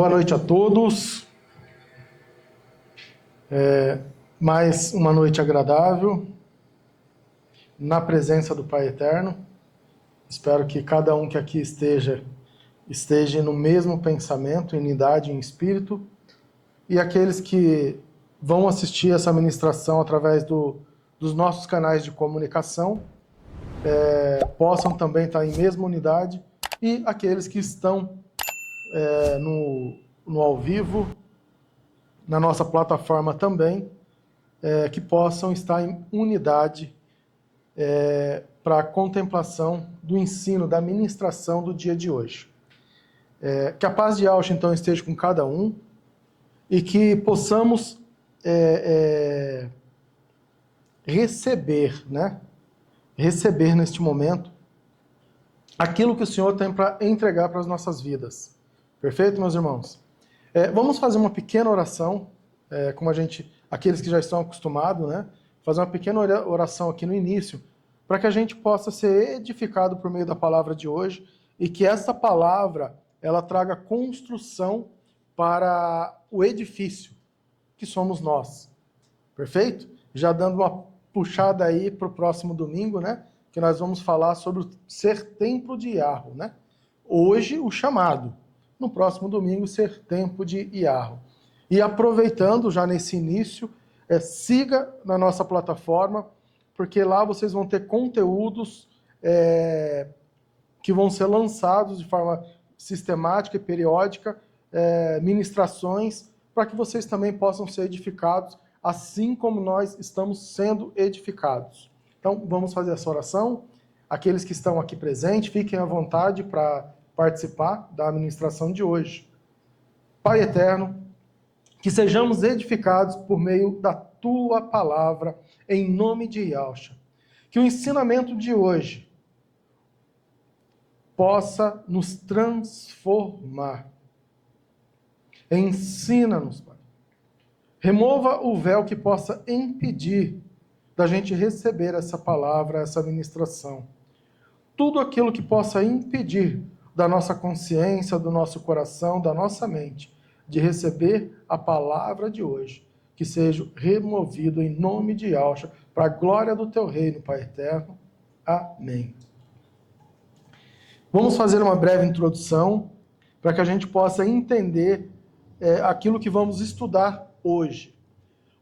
Boa noite a todos. Mais uma noite agradável na presença do Pai Eterno. Espero que cada um que aqui esteja no mesmo pensamento, em unidade, em espírito. E aqueles que vão assistir essa ministração através dos nossos canais de comunicação possam também estar em mesma unidade. E aqueles que estão no ao vivo, na nossa plataforma também, que possam estar em unidade para a contemplação do ensino, da ministração do dia de hoje. Que a paz de Yahshua, então, esteja com cada um e que possamos receber neste momento aquilo que o Senhor tem para entregar para as nossas vidas. Perfeito, meus irmãos? Vamos fazer uma pequena oração, como aqueles que já estão acostumados, fazer uma pequena oração aqui no início, para que a gente possa ser edificado por meio da palavra de hoje e que essa palavra ela traga construção para o edifício, que somos nós. Perfeito? Já dando uma puxada aí para o próximo domingo, que nós vamos falar sobre o ser templo de Yahweh, Hoje, o chamado. No próximo domingo, ser tempo de Yahweh. E aproveitando já nesse início, siga na nossa plataforma, porque lá vocês vão ter conteúdos que vão ser lançados de forma sistemática e periódica, ministrações, para que vocês também possam ser edificados, assim como nós estamos sendo edificados. Então, vamos fazer essa oração. Aqueles que estão aqui presentes, fiquem à vontade para participar da ministração de hoje. Pai eterno, que sejamos edificados por meio da Tua palavra, em nome de Yahshua. Que o ensinamento de hoje possa nos transformar. Ensina-nos, Pai. Remova o véu que possa impedir da gente receber essa palavra, essa ministração. Tudo aquilo que possa impedir da nossa consciência, do nosso coração, da nossa mente, de receber a palavra de hoje, que seja removido em nome de Yahshua, para a glória do Teu reino, Pai eterno. Amém. Vamos fazer uma breve introdução, para que a gente possa entender aquilo que vamos estudar hoje.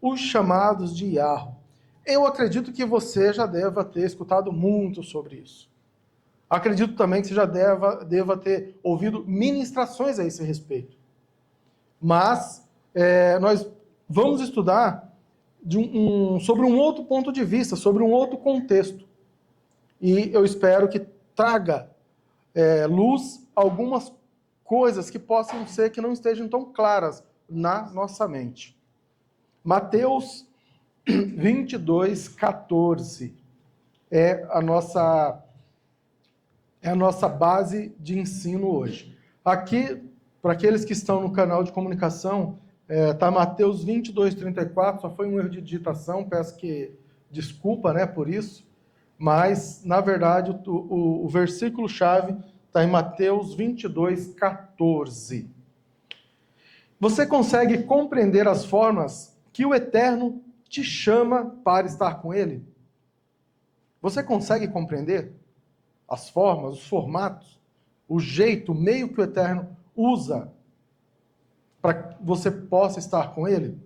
Os chamados de Yahweh. Eu acredito que você já deva ter escutado muito sobre isso. Acredito também que você já deva ter ouvido ministrações a esse respeito. Mas nós vamos estudar sobre um outro ponto de vista, sobre um outro contexto. E eu espero que traga luz algumas coisas que possam ser que não estejam tão claras na nossa mente. Mateus 22, 14 é a nossa base de ensino hoje. Aqui, para aqueles que estão no canal de comunicação, está Mateus 22, 34, só foi um erro de digitação, peço que desculpa por isso, mas, na verdade, o versículo-chave está em Mateus 22, 14. Você consegue compreender as formas que o Eterno te chama para estar com Ele? Você consegue compreender as formas, os formatos, o jeito, o meio que o Eterno usa para que você possa estar com Ele?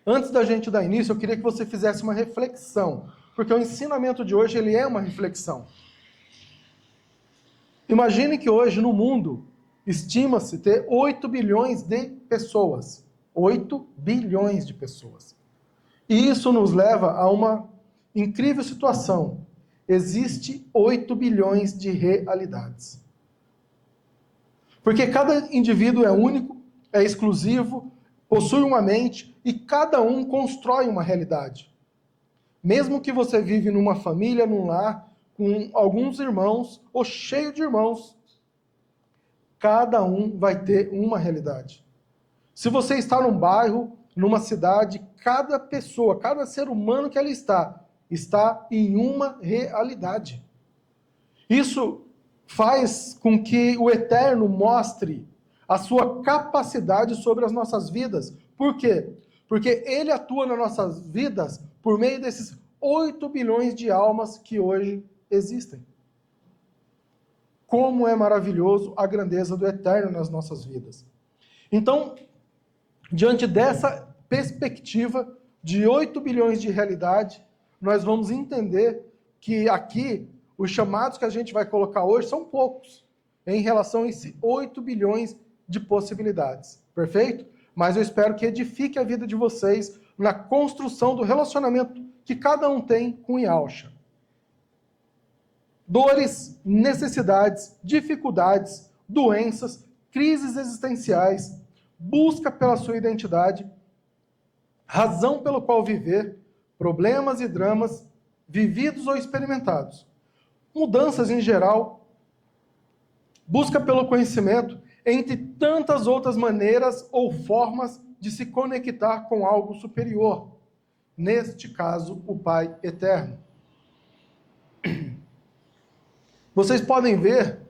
Antes da gente dar início, eu queria que você fizesse uma reflexão, porque o ensinamento de hoje ele é uma reflexão. Imagine que hoje no mundo estima-se ter 8 bilhões de pessoas. 8 bilhões de pessoas. E isso nos leva a uma incrível situação. Existe 8 bilhões de realidades. Porque cada indivíduo é único, é exclusivo, possui uma mente e cada um constrói uma realidade. Mesmo que você vive numa família, num lar, com alguns irmãos ou cheio de irmãos, cada um vai ter uma realidade. Se você está num bairro, numa cidade, cada pessoa, cada ser humano que ali está em uma realidade. Isso faz com que o Eterno mostre a sua capacidade sobre as nossas vidas. Por quê? Porque ele atua nas nossas vidas por meio desses 8 bilhões de almas que hoje existem. Como é maravilhoso a grandeza do Eterno nas nossas vidas. Então, diante dessa perspectiva de 8 bilhões de realidade, nós vamos entender que aqui, os chamados que a gente vai colocar hoje são poucos, em relação a esses 8 bilhões de possibilidades. Perfeito? Mas eu espero que edifique a vida de vocês na construção do relacionamento que cada um tem com Yahusha. Dores, necessidades, dificuldades, doenças, crises existenciais, busca pela sua identidade, razão pelo qual viver, problemas e dramas, vividos ou experimentados, mudanças em geral, busca pelo conhecimento, entre tantas outras maneiras ou formas de se conectar com algo superior, neste caso, o Pai Eterno. Vocês podem ver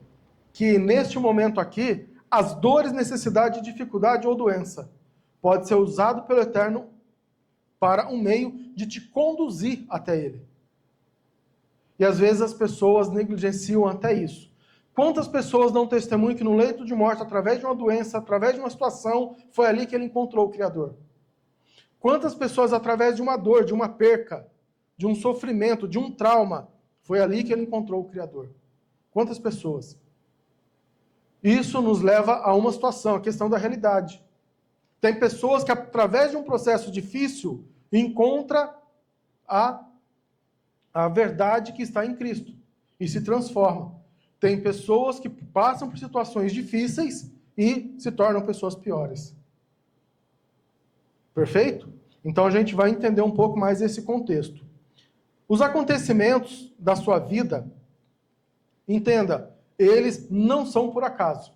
que neste momento aqui, as dores, necessidade, dificuldade ou doença pode ser usado pelo Eterno para um meio de te conduzir até Ele. E às vezes as pessoas negligenciam até isso. Quantas pessoas dão testemunho que no leito de morte, através de uma doença, através de uma situação, foi ali que ele encontrou o Criador? Quantas pessoas, através de uma dor, de uma perca, de um sofrimento, de um trauma, foi ali que ele encontrou o Criador? Quantas pessoas? Isso nos leva a uma situação, a questão da realidade. Tem pessoas que, através de um processo difícil, encontram a verdade que está em Cristo e se transforma. Tem pessoas que passam por situações difíceis e se tornam pessoas piores. Perfeito? Então a gente vai entender um pouco mais esse contexto. Os acontecimentos da sua vida, entenda, eles não são por acaso.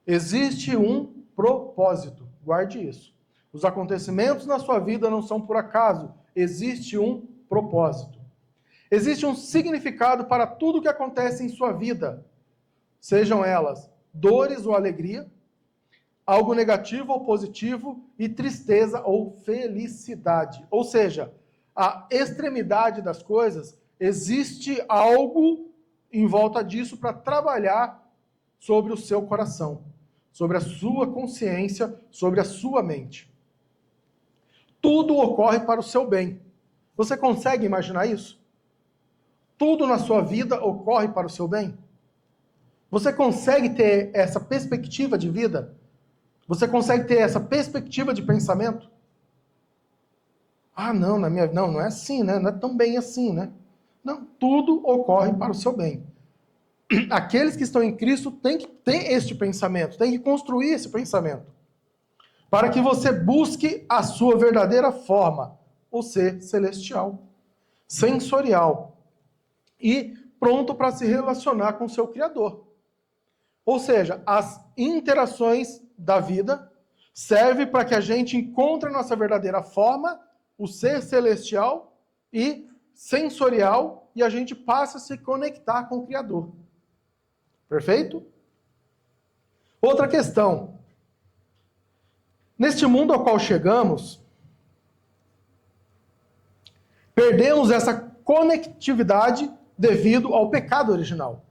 Existe um propósito. Guarde isso. Os acontecimentos na sua vida não são por acaso. Existe um propósito. Existe um significado para tudo que acontece em sua vida. Sejam elas dores ou alegria, algo negativo ou positivo, e tristeza ou felicidade. Ou seja, a extremidade das coisas, existe algo em volta disso para trabalhar sobre o seu coração, sobre a sua consciência, sobre a sua mente. Tudo ocorre para o seu bem. Você consegue imaginar isso? Tudo na sua vida ocorre para o seu bem? Você consegue ter essa perspectiva de vida? Você consegue ter essa perspectiva de pensamento? Ah, não, não é assim, né? Não é tão bem assim, né? Não, tudo ocorre para o seu bem. Aqueles que estão em Cristo têm que ter este pensamento, têm que construir esse pensamento, para que você busque a sua verdadeira forma, o ser celestial, sensorial, e pronto para se relacionar com o seu Criador. Ou seja, as interações da vida servem para que a gente encontre a nossa verdadeira forma, o ser celestial e sensorial, e a gente passe a se conectar com o Criador. Perfeito? Outra questão. Neste mundo ao qual chegamos, perdemos essa conectividade devido ao pecado original.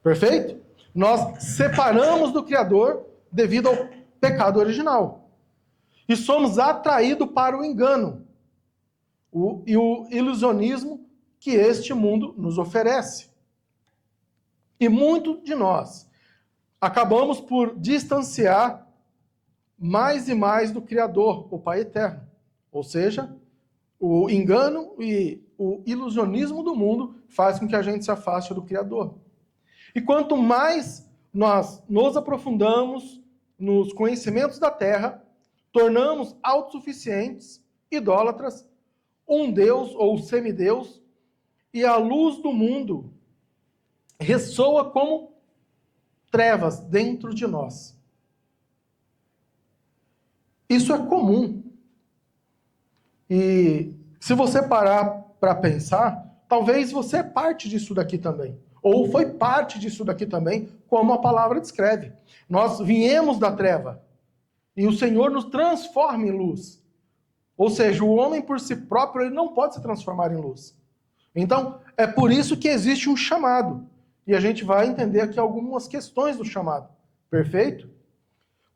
Perfeito? Nós separamos do Criador devido ao pecado original. E somos atraídos para o engano e o ilusionismo que este mundo nos oferece. E muito de nós acabamos por distanciar mais e mais do Criador, o Pai Eterno. Ou seja, o engano e o ilusionismo do mundo faz com que a gente se afaste do Criador. E quanto mais nós nos aprofundamos nos conhecimentos da terra, tornamos autossuficientes, idólatras, um Deus ou semideus, e a luz do mundo ressoa como trevas dentro de nós. Isso é comum. E se você parar para pensar, talvez você é parte disso daqui também. ou foi parte disso daqui também, como a palavra descreve. Nós viemos da treva e o Senhor nos transforma em luz. Ou seja, o homem por si próprio ele não pode se transformar em luz. Então, é por isso que existe um chamado. E a gente vai entender aqui algumas questões do chamado. Perfeito?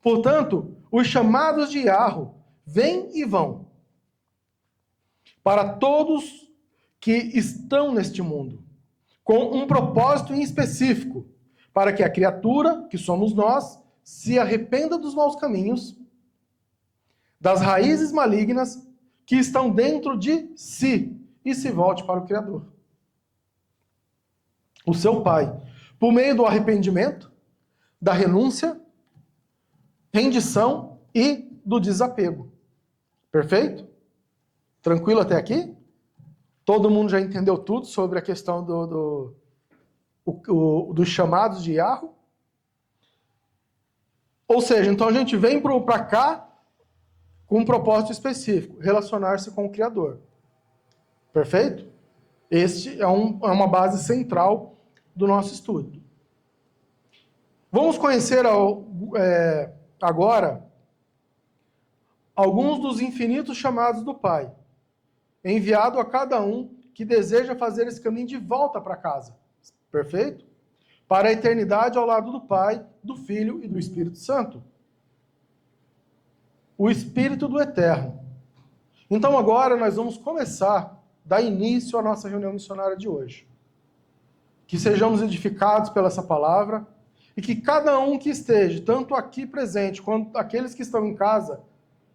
Portanto, os chamados de Yahweh vêm e vão para todos que estão neste mundo, com um propósito em específico, para que a criatura, que somos nós, se arrependa dos maus caminhos, das raízes malignas que estão dentro de si e se volte para o Criador, o seu Pai, por meio do arrependimento, da renúncia, rendição e do desapego. Perfeito? Tranquilo até aqui? Todo mundo já entendeu tudo sobre a questão dos chamados de Yahweh? Ou seja, então a gente vem para cá com um propósito específico, relacionar-se com o Criador. Perfeito? Este é uma base central do nosso estudo. Vamos conhecer agora alguns dos infinitos chamados do Pai, enviado a cada um que deseja fazer esse caminho de volta para casa. Perfeito? Para a eternidade ao lado do Pai, do Filho e do Espírito Santo. O Espírito do Eterno. Então agora nós vamos começar, dar início à nossa reunião missionária de hoje. Que sejamos edificados pela essa palavra e que cada um que esteja, tanto aqui presente quanto aqueles que estão em casa,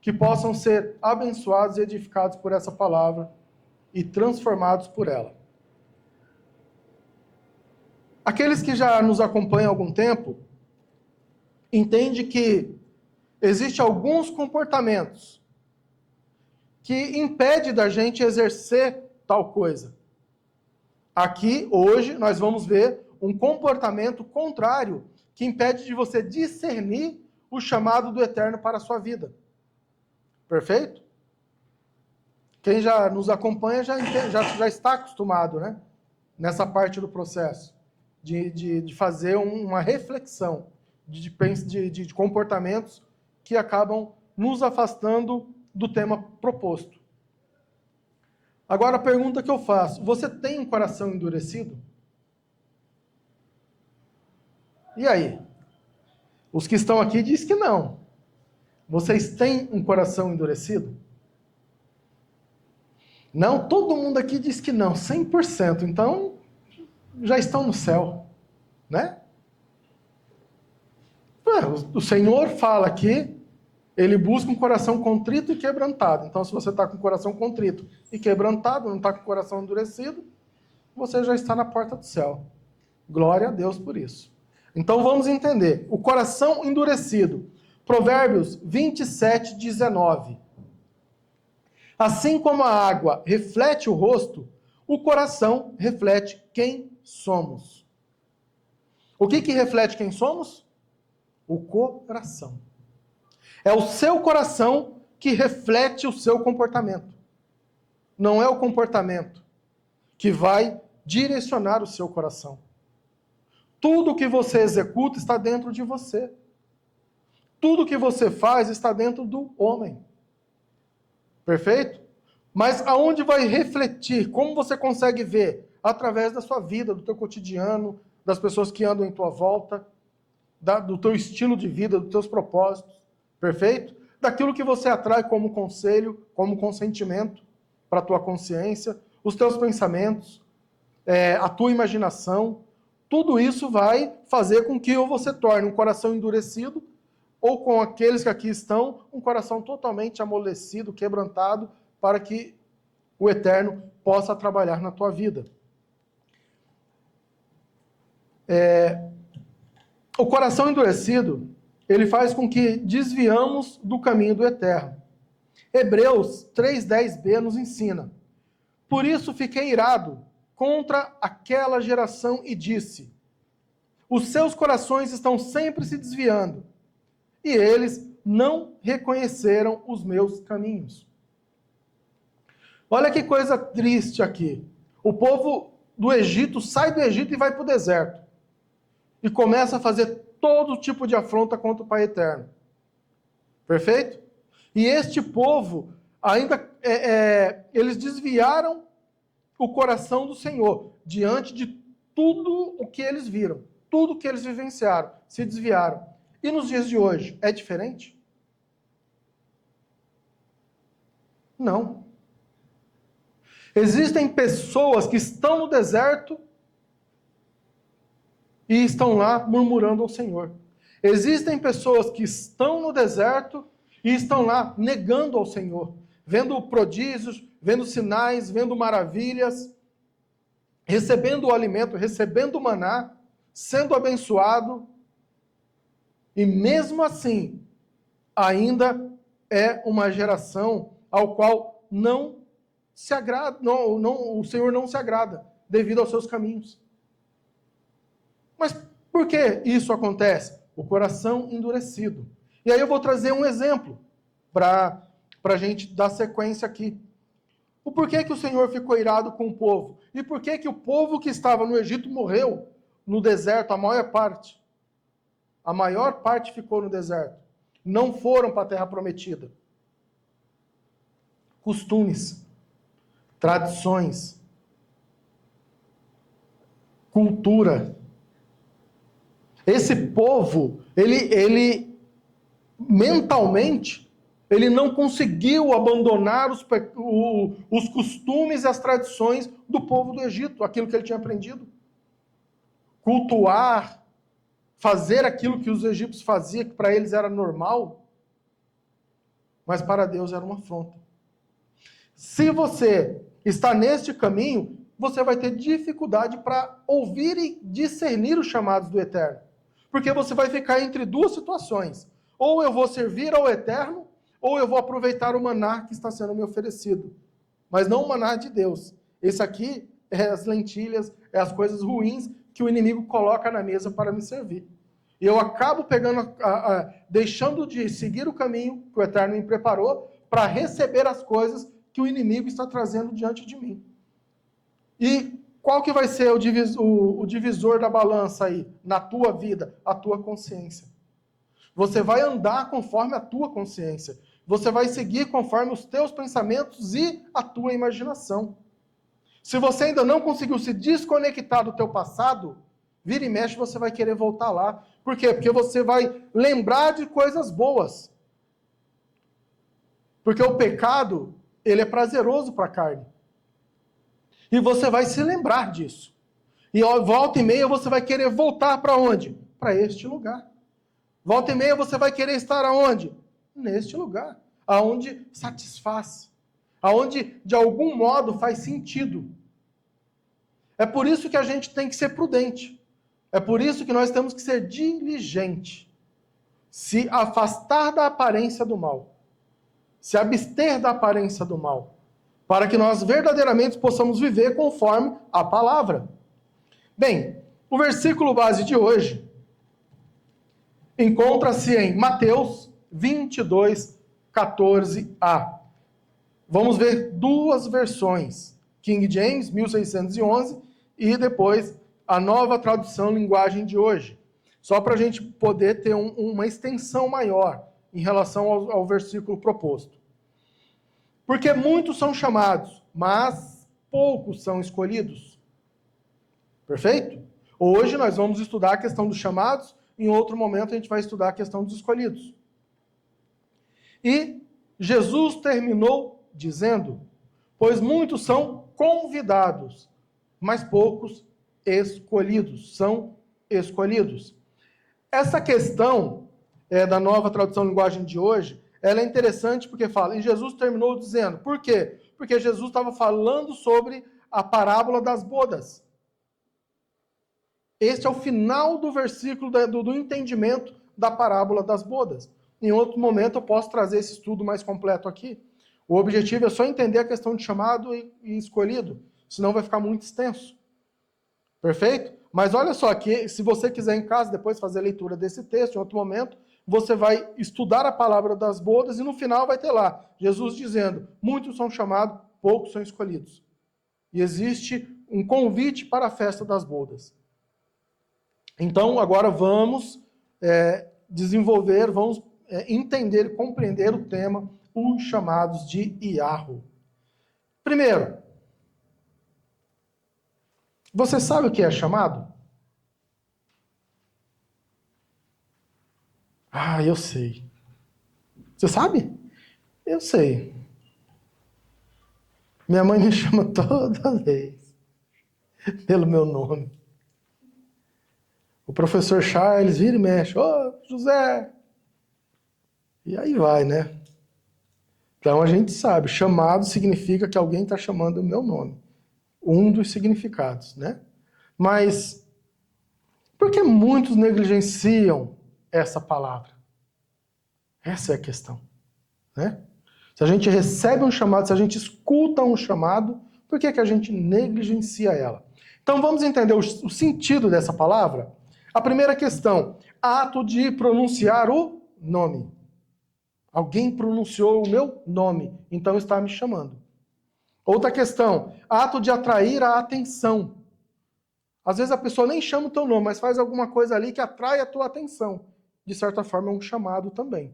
que possam ser abençoados e edificados por essa palavra e transformados por ela. Aqueles que já nos acompanham há algum tempo, entende que existem alguns comportamentos que impedem da gente exercer tal coisa. Aqui, hoje, nós vamos ver um comportamento contrário que impede de você discernir o chamado do Eterno para a sua vida. Perfeito? Quem já nos acompanha já está acostumado, né? Nessa parte do processo de fazer uma reflexão de comportamentos que acabam nos afastando do tema proposto. Agora a pergunta que eu faço: você tem um coração endurecido? E aí? Os que estão aqui dizem que não. Vocês têm um coração endurecido? Não, todo mundo aqui diz que não, 100%. Então, já estão no céu, né? O Senhor fala aqui, ele busca um coração contrito e quebrantado. Então, se você está com o coração contrito e quebrantado, não está com o coração endurecido, você já está na porta do céu. Glória a Deus por isso. Então, vamos entender. O coração endurecido. Provérbios 27, 19. Assim como a água reflete o rosto, o coração reflete quem somos. O que reflete quem somos? O coração. É o seu coração que reflete o seu comportamento. Não é o comportamento que vai direcionar o seu coração. Tudo que você executa está dentro de você. Tudo que você faz está dentro do homem. Perfeito? Mas aonde vai refletir? Como você consegue ver? Através da sua vida, do teu cotidiano, das pessoas que andam em tua volta, do teu estilo de vida, dos teus propósitos. Perfeito? Daquilo que você atrai como conselho, como consentimento para a tua consciência, os teus pensamentos, a tua imaginação. Tudo isso vai fazer com que você torne um coração endurecido ou com aqueles que aqui estão, um coração totalmente amolecido, quebrantado, para que o Eterno possa trabalhar na tua vida. O coração endurecido, ele faz com que desviamos do caminho do Eterno. Hebreus 3:10b nos ensina: por isso fiquei irado contra aquela geração e disse: os seus corações estão sempre se desviando, e eles não reconheceram os meus caminhos. Olha que coisa triste aqui. O povo do Egito, sai do Egito e vai para o deserto. E começa a fazer todo tipo de afronta contra o Pai Eterno. Perfeito? E este povo, ainda, eles desviaram o coração do Senhor, diante de tudo o que eles viram, tudo o que eles vivenciaram, se desviaram. E nos dias de hoje, é diferente? Não. Existem pessoas que estão no deserto e estão lá murmurando ao Senhor. Existem pessoas que estão no deserto e estão lá negando ao Senhor, vendo prodígios, vendo sinais, vendo maravilhas, recebendo o alimento, recebendo o maná, sendo abençoado, e mesmo assim, ainda é uma geração ao qual não se agrada, o Senhor não se agrada, devido aos seus caminhos. Mas por que isso acontece? O coração endurecido. E aí eu vou trazer um exemplo para a gente dar sequência aqui. O porquê que o Senhor ficou irado com o povo? E por que o povo que estava no Egito morreu no deserto, a maior parte? A maior parte ficou no deserto. Não foram para a terra prometida. Costumes, tradições, cultura. Esse povo, ele mentalmente, ele não conseguiu abandonar os costumes e as tradições do povo do Egito, aquilo que ele tinha aprendido. Cultuar, fazer aquilo que os egípcios faziam, que para eles era normal, mas para Deus era uma afronta. Se você está neste caminho, você vai ter dificuldade para ouvir e discernir os chamados do Eterno. Porque você vai ficar entre duas situações. Ou eu vou servir ao Eterno, ou eu vou aproveitar o maná que está sendo me oferecido. Mas não o maná de Deus. Esse aqui é as lentilhas, é as coisas ruins que o inimigo coloca na mesa para me servir. E eu acabo pegando, deixando de seguir o caminho que o Eterno me preparou para receber as coisas que o inimigo está trazendo diante de mim. E qual que vai ser o divisor da balança aí, na tua vida? A tua consciência. Você vai andar conforme a tua consciência. Você vai seguir conforme os teus pensamentos e a tua imaginação. Se você ainda não conseguiu se desconectar do teu passado, vira e mexe, você vai querer voltar lá. Por quê? Porque você vai lembrar de coisas boas. Porque o pecado, ele é prazeroso para a carne. E você vai se lembrar disso. E volta e meia você vai querer voltar para onde? Para este lugar. Volta e meia você vai querer estar aonde? Neste lugar. Aonde satisfaz. Aonde, de algum modo, faz sentido. É por isso que a gente tem que ser prudente. É por isso que nós temos que ser diligente. Se afastar da aparência do mal. Se abster da aparência do mal. Para que nós verdadeiramente possamos viver conforme a palavra. Bem, o versículo base de hoje encontra-se em Mateus 22, 14a. Vamos ver duas versões. King James, 1611, e depois a nova tradução linguagem de hoje. Só para a gente poder ter uma extensão maior em relação ao versículo proposto. Porque muitos são chamados, mas poucos são escolhidos. Perfeito? Hoje nós vamos estudar a questão dos chamados, em outro momento a gente vai estudar a questão dos escolhidos. E Jesus terminou dizendo, pois muitos são convidados, mas poucos escolhidos, são escolhidos. Essa questão da nova tradução linguagem de hoje, ela é interessante porque fala, e Jesus terminou dizendo, por quê? Porque Jesus estava falando sobre a parábola das bodas. Este é o final do versículo do entendimento da parábola das bodas. Em outro momento eu posso trazer esse estudo mais completo aqui. O objetivo é só entender a questão de chamado e escolhido, senão vai ficar muito extenso. Perfeito? Mas olha só, que se você quiser em casa depois fazer a leitura desse texto, em outro momento, você vai estudar a palavra das bodas e no final vai ter lá, Jesus dizendo, muitos são chamados, poucos são escolhidos. E existe um convite para a festa das bodas. Então, agora vamos desenvolver, vamos entender, compreender o tema, os chamados de Iarro. Primeiro, você sabe o que é chamado? Ah, eu sei. Você sabe? Eu sei. Minha mãe me chama toda vez pelo meu nome. O professor Charles vira e mexe. Ô, José! E aí vai, né? Então a gente sabe, chamado significa que alguém está chamando o meu nome. Um dos significados, né? Mas por que muitos negligenciam essa palavra? Essa é a questão, né? Se a gente recebe um chamado, se a gente escuta um chamado, por que a gente negligencia ela? Então vamos entender o sentido dessa palavra? A primeira questão, ato de pronunciar o nome. Alguém pronunciou o meu nome, então está me chamando. Outra questão, ato de atrair a atenção. Às vezes a pessoa nem chama o teu nome, mas faz alguma coisa ali que atrai a tua atenção. De certa forma é um chamado também.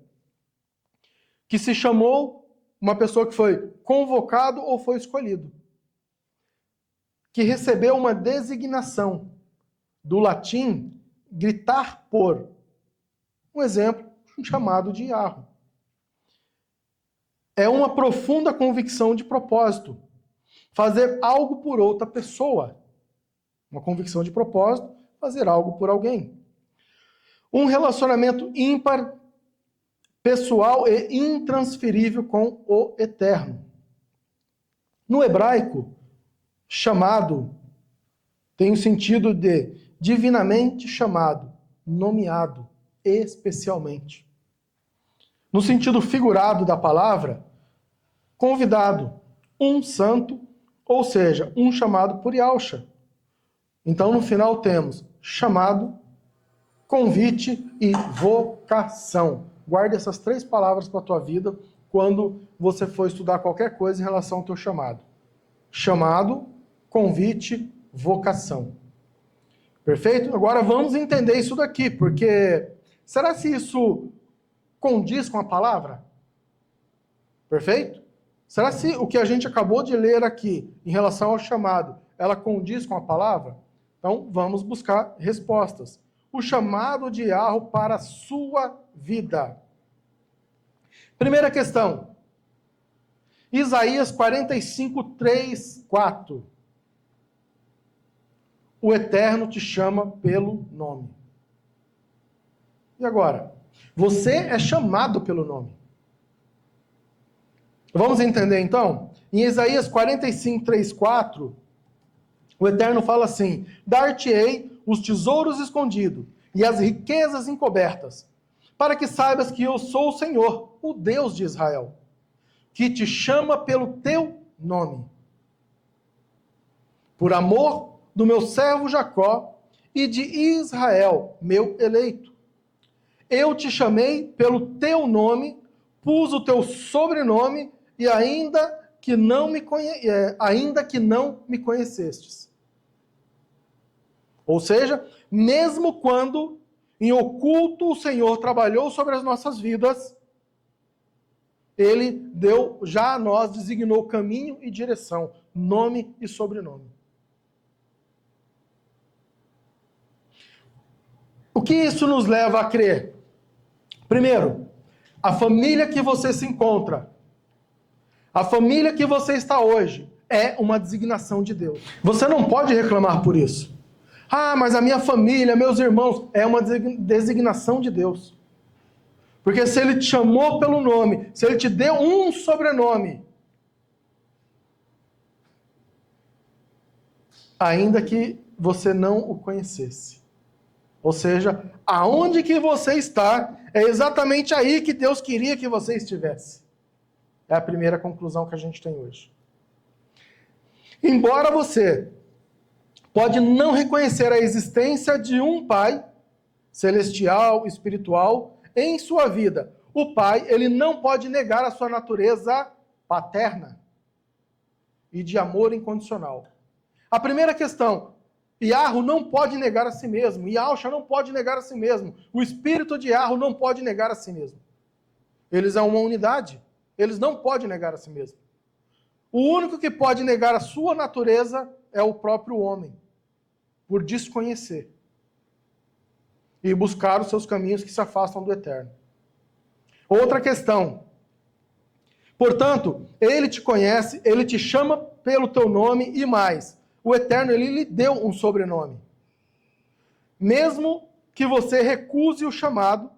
Que se chamou uma pessoa que foi convocado ou foi escolhido. Que recebeu uma designação. Do latim, gritar por. Um exemplo, um chamado de Iarro. É uma profunda convicção de propósito. Fazer algo por outra pessoa. Uma convicção de propósito, fazer algo por alguém. Um relacionamento ímpar, pessoal e intransferível com o eterno. No hebraico, chamado tem o sentido de divinamente chamado, nomeado, especialmente. No sentido figurado da palavra, convidado, um santo, ou seja, um chamado por Yahshua. Então, no final temos chamado, convite e vocação. Guarde essas 3 palavras para a tua vida quando você for estudar qualquer coisa em relação ao teu chamado. Chamado, convite, vocação. Perfeito? Agora vamos entender isso daqui, porque será se isso condiz com a palavra? Perfeito? Será se o que a gente acabou de ler aqui, em relação ao chamado, ela condiz com a palavra? Então, vamos buscar respostas. O chamado de Iarro para a sua vida. Primeira questão. Isaías 45, 3, 4. O Eterno te chama pelo nome. E agora? Você é chamado pelo nome. Vamos entender então? Em Isaías 45, 3, 4, o Eterno fala assim: dar-te-ei os tesouros escondidos e as riquezas encobertas, para que saibas que eu sou o Senhor, o Deus de Israel, que te chama pelo teu nome. Por amor do meu servo Jacó e de Israel, meu eleito. Eu te chamei pelo teu nome, pus o teu sobrenome, e ainda que não me conhecestes. Ou seja, mesmo quando em oculto o Senhor trabalhou sobre as nossas vidas, Ele deu, já a nós designou caminho e direção, nome e sobrenome. O que isso nos leva a crer? Primeiro, a família que você se encontra, a família que você está hoje, é uma designação de Deus. Você não pode reclamar por isso. Ah, mas a minha família, meus irmãos, é uma designação de Deus. Porque se Ele te chamou pelo nome, se Ele te deu um sobrenome, ainda que você não o conhecesse. Ou seja, aonde que você está, é exatamente aí que Deus queria que você estivesse. É a primeira conclusão que a gente tem hoje. Embora você pode não reconhecer a existência de um Pai celestial, espiritual, em sua vida, o Pai, ele não pode negar a sua natureza paterna e de amor incondicional. A primeira questão, Yahweh não pode negar a si mesmo. Yahushua não pode negar a si mesmo. O espírito de Yahweh não pode negar a si mesmo. Eles são uma unidade. Eles não podem negar a si mesmo. O único que pode negar a sua natureza é o próprio homem, por desconhecer e buscar os seus caminhos que se afastam do eterno. Outra questão. Portanto, ele te conhece, ele te chama pelo teu nome e mais. O eterno, ele lhe deu um sobrenome. Mesmo que você recuse o chamado,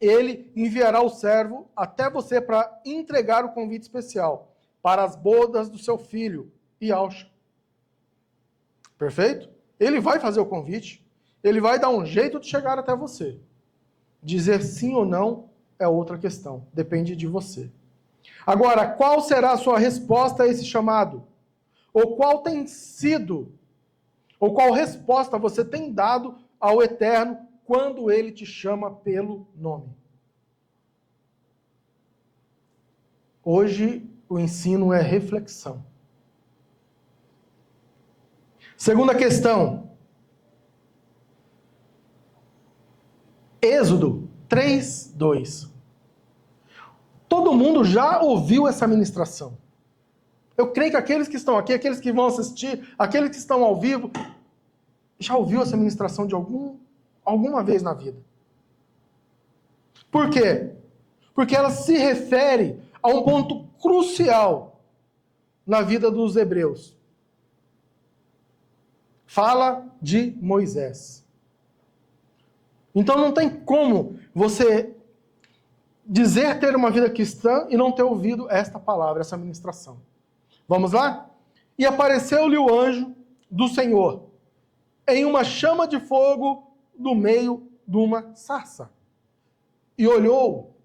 ele enviará o servo até você para entregar o convite especial para as bodas do seu filho, Yahushua. Perfeito? Ele vai fazer o convite, ele vai dar um jeito de chegar até você. Dizer sim ou não é outra questão, depende de você. Agora, qual será a sua resposta a esse chamado? Ou qual tem sido, ou qual resposta você tem dado ao Eterno quando ele te chama pelo nome? Hoje, o ensino é reflexão. Segunda questão. Êxodo 3:2. Todo mundo já ouviu essa ministração. Eu creio que aqueles que estão aqui, aqueles que vão assistir, aqueles que estão ao vivo, já ouviu essa ministração de alguma vez na vida. Por quê? Porque ela se refere a um ponto crucial na vida dos hebreus. Fala de Moisés. Então não tem como você dizer ter uma vida cristã e não ter ouvido esta palavra, essa ministração. Vamos lá? E apareceu-lhe o anjo do Senhor em uma chama de fogo no meio de uma sarça. E olhou,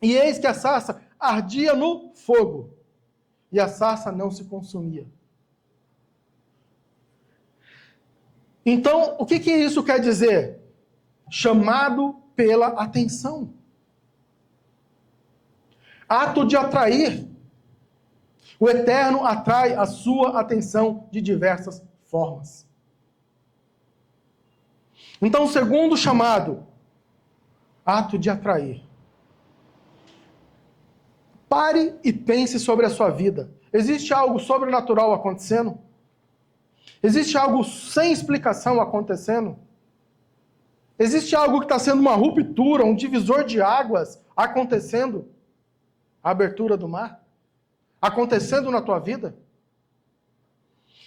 e eis que a sarça ardia no fogo, e a sarça não se consumia. Então, o que isso quer dizer? Chamado pela atenção. Ato de atrair. O Eterno atrai a sua atenção de diversas formas. Então, o segundo chamado, ato de atrair. Pare e pense sobre a sua vida. Existe algo sobrenatural acontecendo? Existe algo sem explicação acontecendo? Existe algo que está sendo uma ruptura, um divisor de águas acontecendo? A abertura do mar? Acontecendo na tua vida?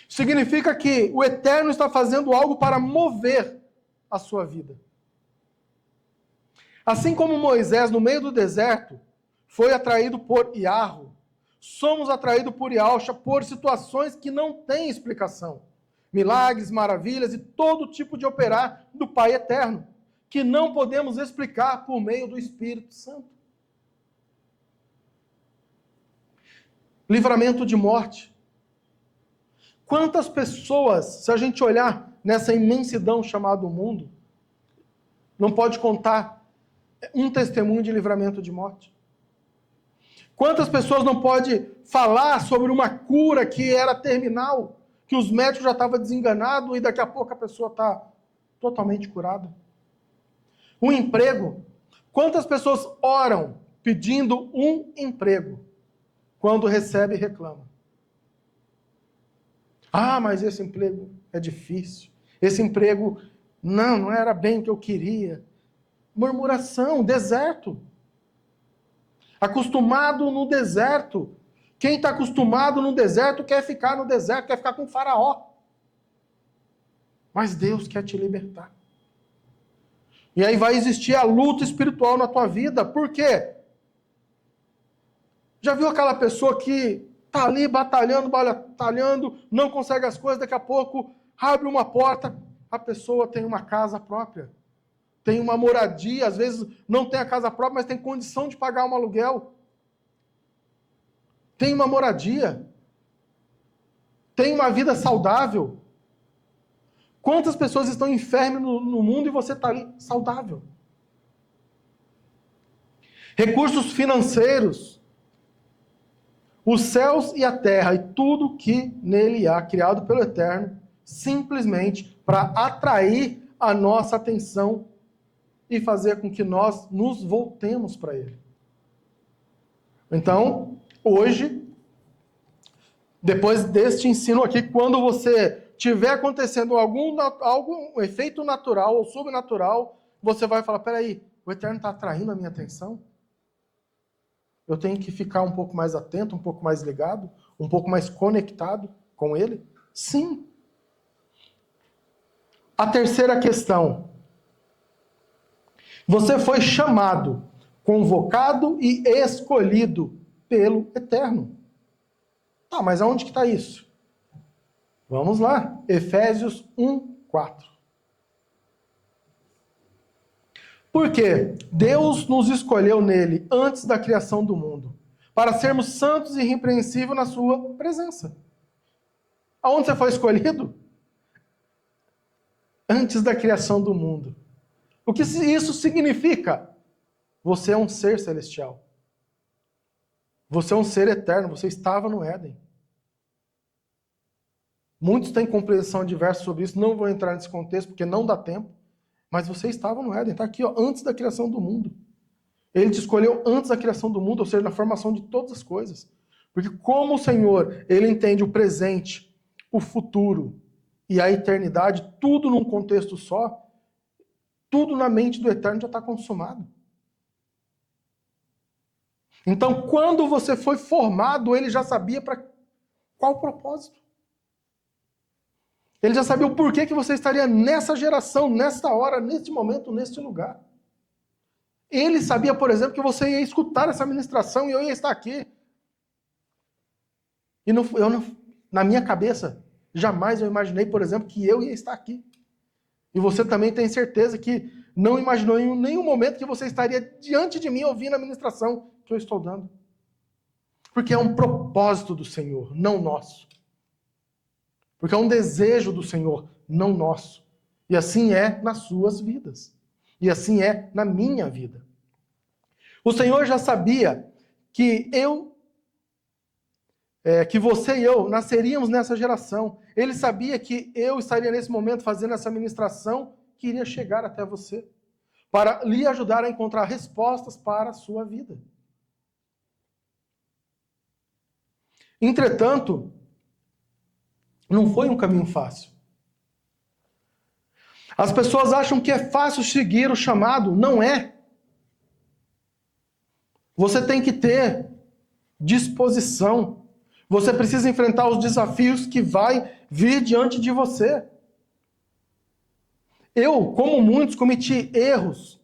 Significa que o Eterno está fazendo algo para mover a sua vida. Assim como Moisés, no meio do deserto, foi atraído por Yahweh, somos atraídos por Yahushua por situações que não têm explicação. Milagres, maravilhas e todo tipo de operar do Pai Eterno, que não podemos explicar por meio do Espírito Santo. Livramento de morte. Quantas pessoas, se a gente olhar nessa imensidão chamada mundo, não pode contar um testemunho de livramento de morte? Quantas pessoas não pode falar sobre uma cura que era terminal, que os médicos já estavam desenganados e daqui a pouco a pessoa está totalmente curada? Um emprego. Quantas pessoas oram pedindo um emprego, quando recebe reclama? Ah, mas esse emprego é difícil. Esse emprego, não era bem o que eu queria. Murmuração, deserto. Acostumado no deserto. Quem está acostumado no deserto quer ficar no deserto, quer ficar com o faraó. Mas Deus quer te libertar. E aí vai existir a luta espiritual na tua vida. Por quê? Já viu aquela pessoa que está ali batalhando, não consegue as coisas, daqui a pouco abre uma porta, a pessoa tem uma casa própria, tem uma moradia, às vezes não tem a casa própria, mas tem condição de pagar um aluguel, tem uma moradia, tem uma vida saudável. Quantas pessoas estão enfermas no mundo e você está ali saudável? Recursos financeiros. os céus e a terra e tudo que nele há, criado pelo Eterno, simplesmente para atrair a nossa atenção e fazer com que nós nos voltemos para ele. Então, hoje, depois deste ensino aqui, quando você tiver acontecendo algum efeito natural ou sobrenatural, você vai falar, peraí, o Eterno está atraindo a minha atenção? Eu tenho que ficar um pouco mais atento, um pouco mais ligado, um pouco mais conectado com ele? Sim. A terceira questão. Você foi chamado, convocado e escolhido pelo Eterno. Tá, mas aonde que está isso? Vamos lá. Efésios 1:4. Porque Deus nos escolheu nele antes da criação do mundo, para sermos santos e irrepreensíveis na sua presença. Aonde você foi escolhido? Antes da criação do mundo. O que isso significa? Você é um ser celestial. Você é um ser eterno, você estava no Éden. Muitos têm compreensão diversa sobre isso, não vou entrar nesse contexto porque não dá tempo. Mas você estava no Éden, está aqui, ó, antes da criação do mundo. Ele te escolheu antes da criação do mundo, ou seja, na formação de todas as coisas. Porque como o Senhor, ele entende o presente, o futuro e a eternidade, tudo num contexto só, tudo na mente do Eterno já está consumado. Então, quando você foi formado, ele já sabia para qual propósito. Ele já sabia o porquê que você estaria nessa geração, nesta hora, neste momento, neste lugar. Ele sabia, por exemplo, que você ia escutar essa ministração e eu ia estar aqui. E na minha cabeça, jamais eu imaginei, por exemplo, que eu ia estar aqui. E você também tem certeza que não imaginou em nenhum momento que você estaria diante de mim ouvindo a ministração que eu estou dando. Porque é um propósito do Senhor, não nosso. Porque é um desejo do Senhor, não nosso. E assim é nas suas vidas. E assim é na minha vida. O Senhor já sabia que que você e eu nasceríamos nessa geração. Ele sabia que eu estaria nesse momento fazendo essa ministração que iria chegar até você, para lhe ajudar a encontrar respostas para a sua vida. Entretanto, não foi um caminho fácil. As pessoas acham que é fácil seguir o chamado. Não é. Você tem que ter disposição. Você precisa enfrentar os desafios que vai vir diante de você. Eu, como muitos, cometi erros.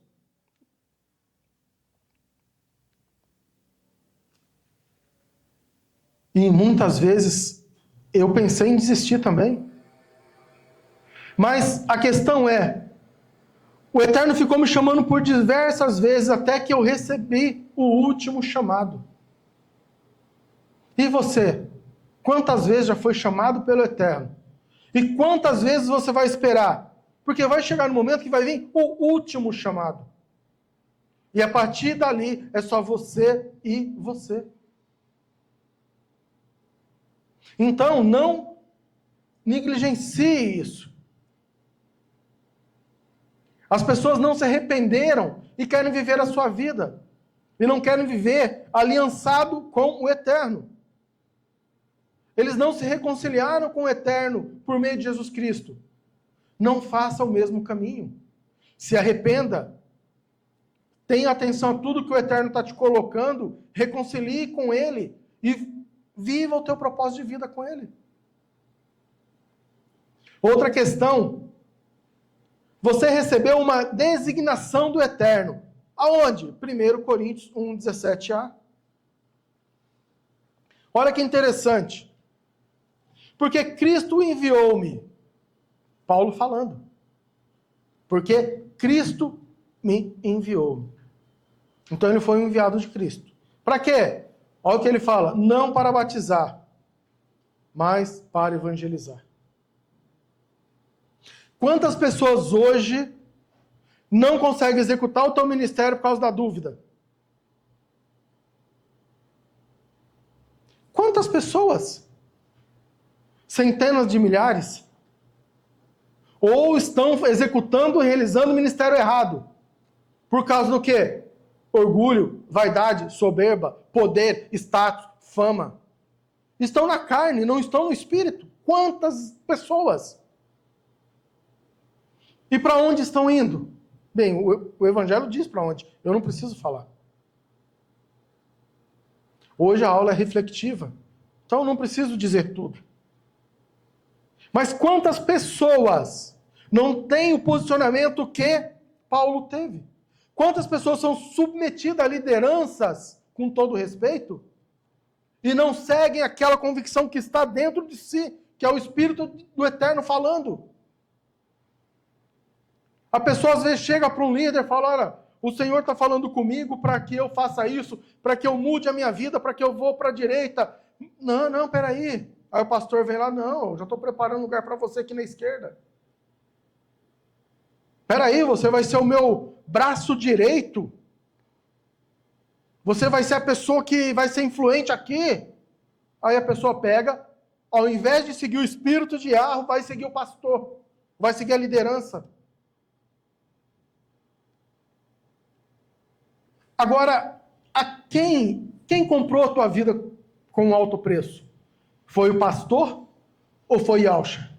E muitas vezes eu pensei em desistir também. Mas a questão é, o Eterno ficou me chamando por diversas vezes até que eu recebi o último chamado. E você? Quantas vezes já foi chamado pelo Eterno? E quantas vezes você vai esperar? Porque vai chegar no momento que vai vir o último chamado. E a partir dali é só você e você. Então, não negligencie isso. As pessoas não se arrependeram e querem viver a sua vida. E não querem viver aliançado com o Eterno. Eles não se reconciliaram com o Eterno por meio de Jesus Cristo. Não faça o mesmo caminho. Se arrependa. Tenha atenção a tudo que o Eterno está te colocando. Reconcilie com Ele. E viva o teu propósito de vida com Ele. Outra questão. Você recebeu uma designação do Eterno. Aonde? 1 Coríntios 1:17a. Olha que interessante. Porque Cristo enviou-me. Paulo falando. Porque Cristo me enviou. Então ele foi um enviado de Cristo. Para quê? Olha o que ele fala. Não para batizar, mas para evangelizar. Quantas pessoas hoje não conseguem executar o teu ministério por causa da dúvida? Quantas pessoas? Centenas de milhares? Ou estão executando e realizando o ministério errado? Por causa do quê? Orgulho, vaidade, soberba, poder, status, fama. Estão na carne, não estão no espírito. Quantas pessoas? E para onde estão indo? Bem, o Evangelho diz para onde. Eu não preciso falar. Hoje a aula é reflexiva. Então eu não preciso dizer tudo. Mas quantas pessoas não têm o posicionamento que Paulo teve? Quantas pessoas são submetidas a lideranças, com todo respeito, e não seguem aquela convicção que está dentro de si, que é o Espírito do Eterno falando? A pessoa às vezes chega para um líder e fala, olha, o Senhor está falando comigo para que eu faça isso, para que eu mude a minha vida, para que eu vou para a direita. Não, peraí. Aí o pastor vem lá, não, eu já estou preparando um lugar para você aqui na esquerda. Peraí, você vai ser o meu braço direito. Você vai ser a pessoa que vai ser influente aqui. Aí a pessoa pega, ao invés de seguir o espírito de Yahweh, vai seguir o pastor, vai seguir a liderança. Agora, quem comprou a tua vida com um alto preço? Foi o pastor ou foi Yahshua?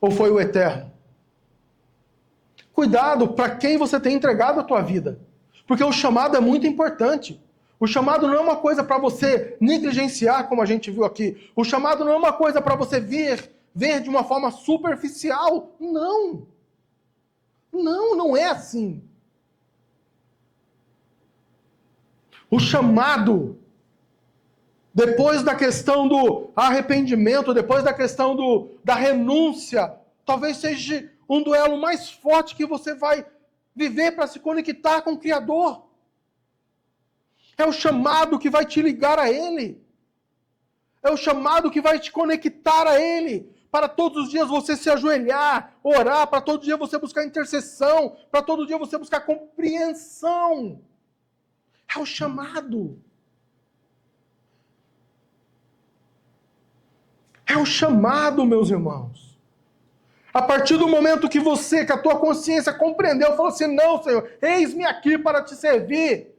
Ou foi o Eterno? Cuidado para quem você tem entregado a tua vida. Porque o chamado é muito importante. O chamado não é uma coisa para você negligenciar, como a gente viu aqui. O chamado não é uma coisa para você ver de uma forma superficial. Não. Não é assim. O chamado, depois da questão do arrependimento, depois da questão da renúncia, talvez seja um duelo mais forte que você vai viver para se conectar com o Criador. É o chamado que vai te ligar a Ele. É o chamado que vai te conectar a Ele. Para todos os dias você se ajoelhar, orar, para todo dia você buscar intercessão, para todo dia você buscar compreensão. É o chamado. É o chamado, meus irmãos. A partir do momento que a tua consciência compreendeu, falou assim, não, Senhor, eis-me aqui para te servir.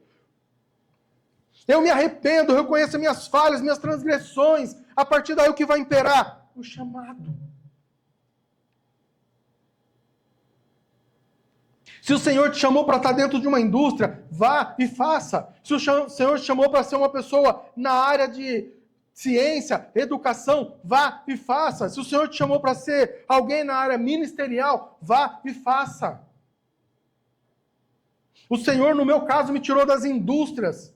Eu me arrependo, eu reconheço minhas falhas, minhas transgressões. A partir daí o que vai imperar? O chamado. Se o Senhor te chamou para estar dentro de uma indústria, vá e faça. Se o Senhor te chamou para ser uma pessoa na área de ciência, educação, vá e faça. Se o Senhor te chamou para ser alguém na área ministerial, vá e faça. O Senhor, no meu caso, me tirou das indústrias.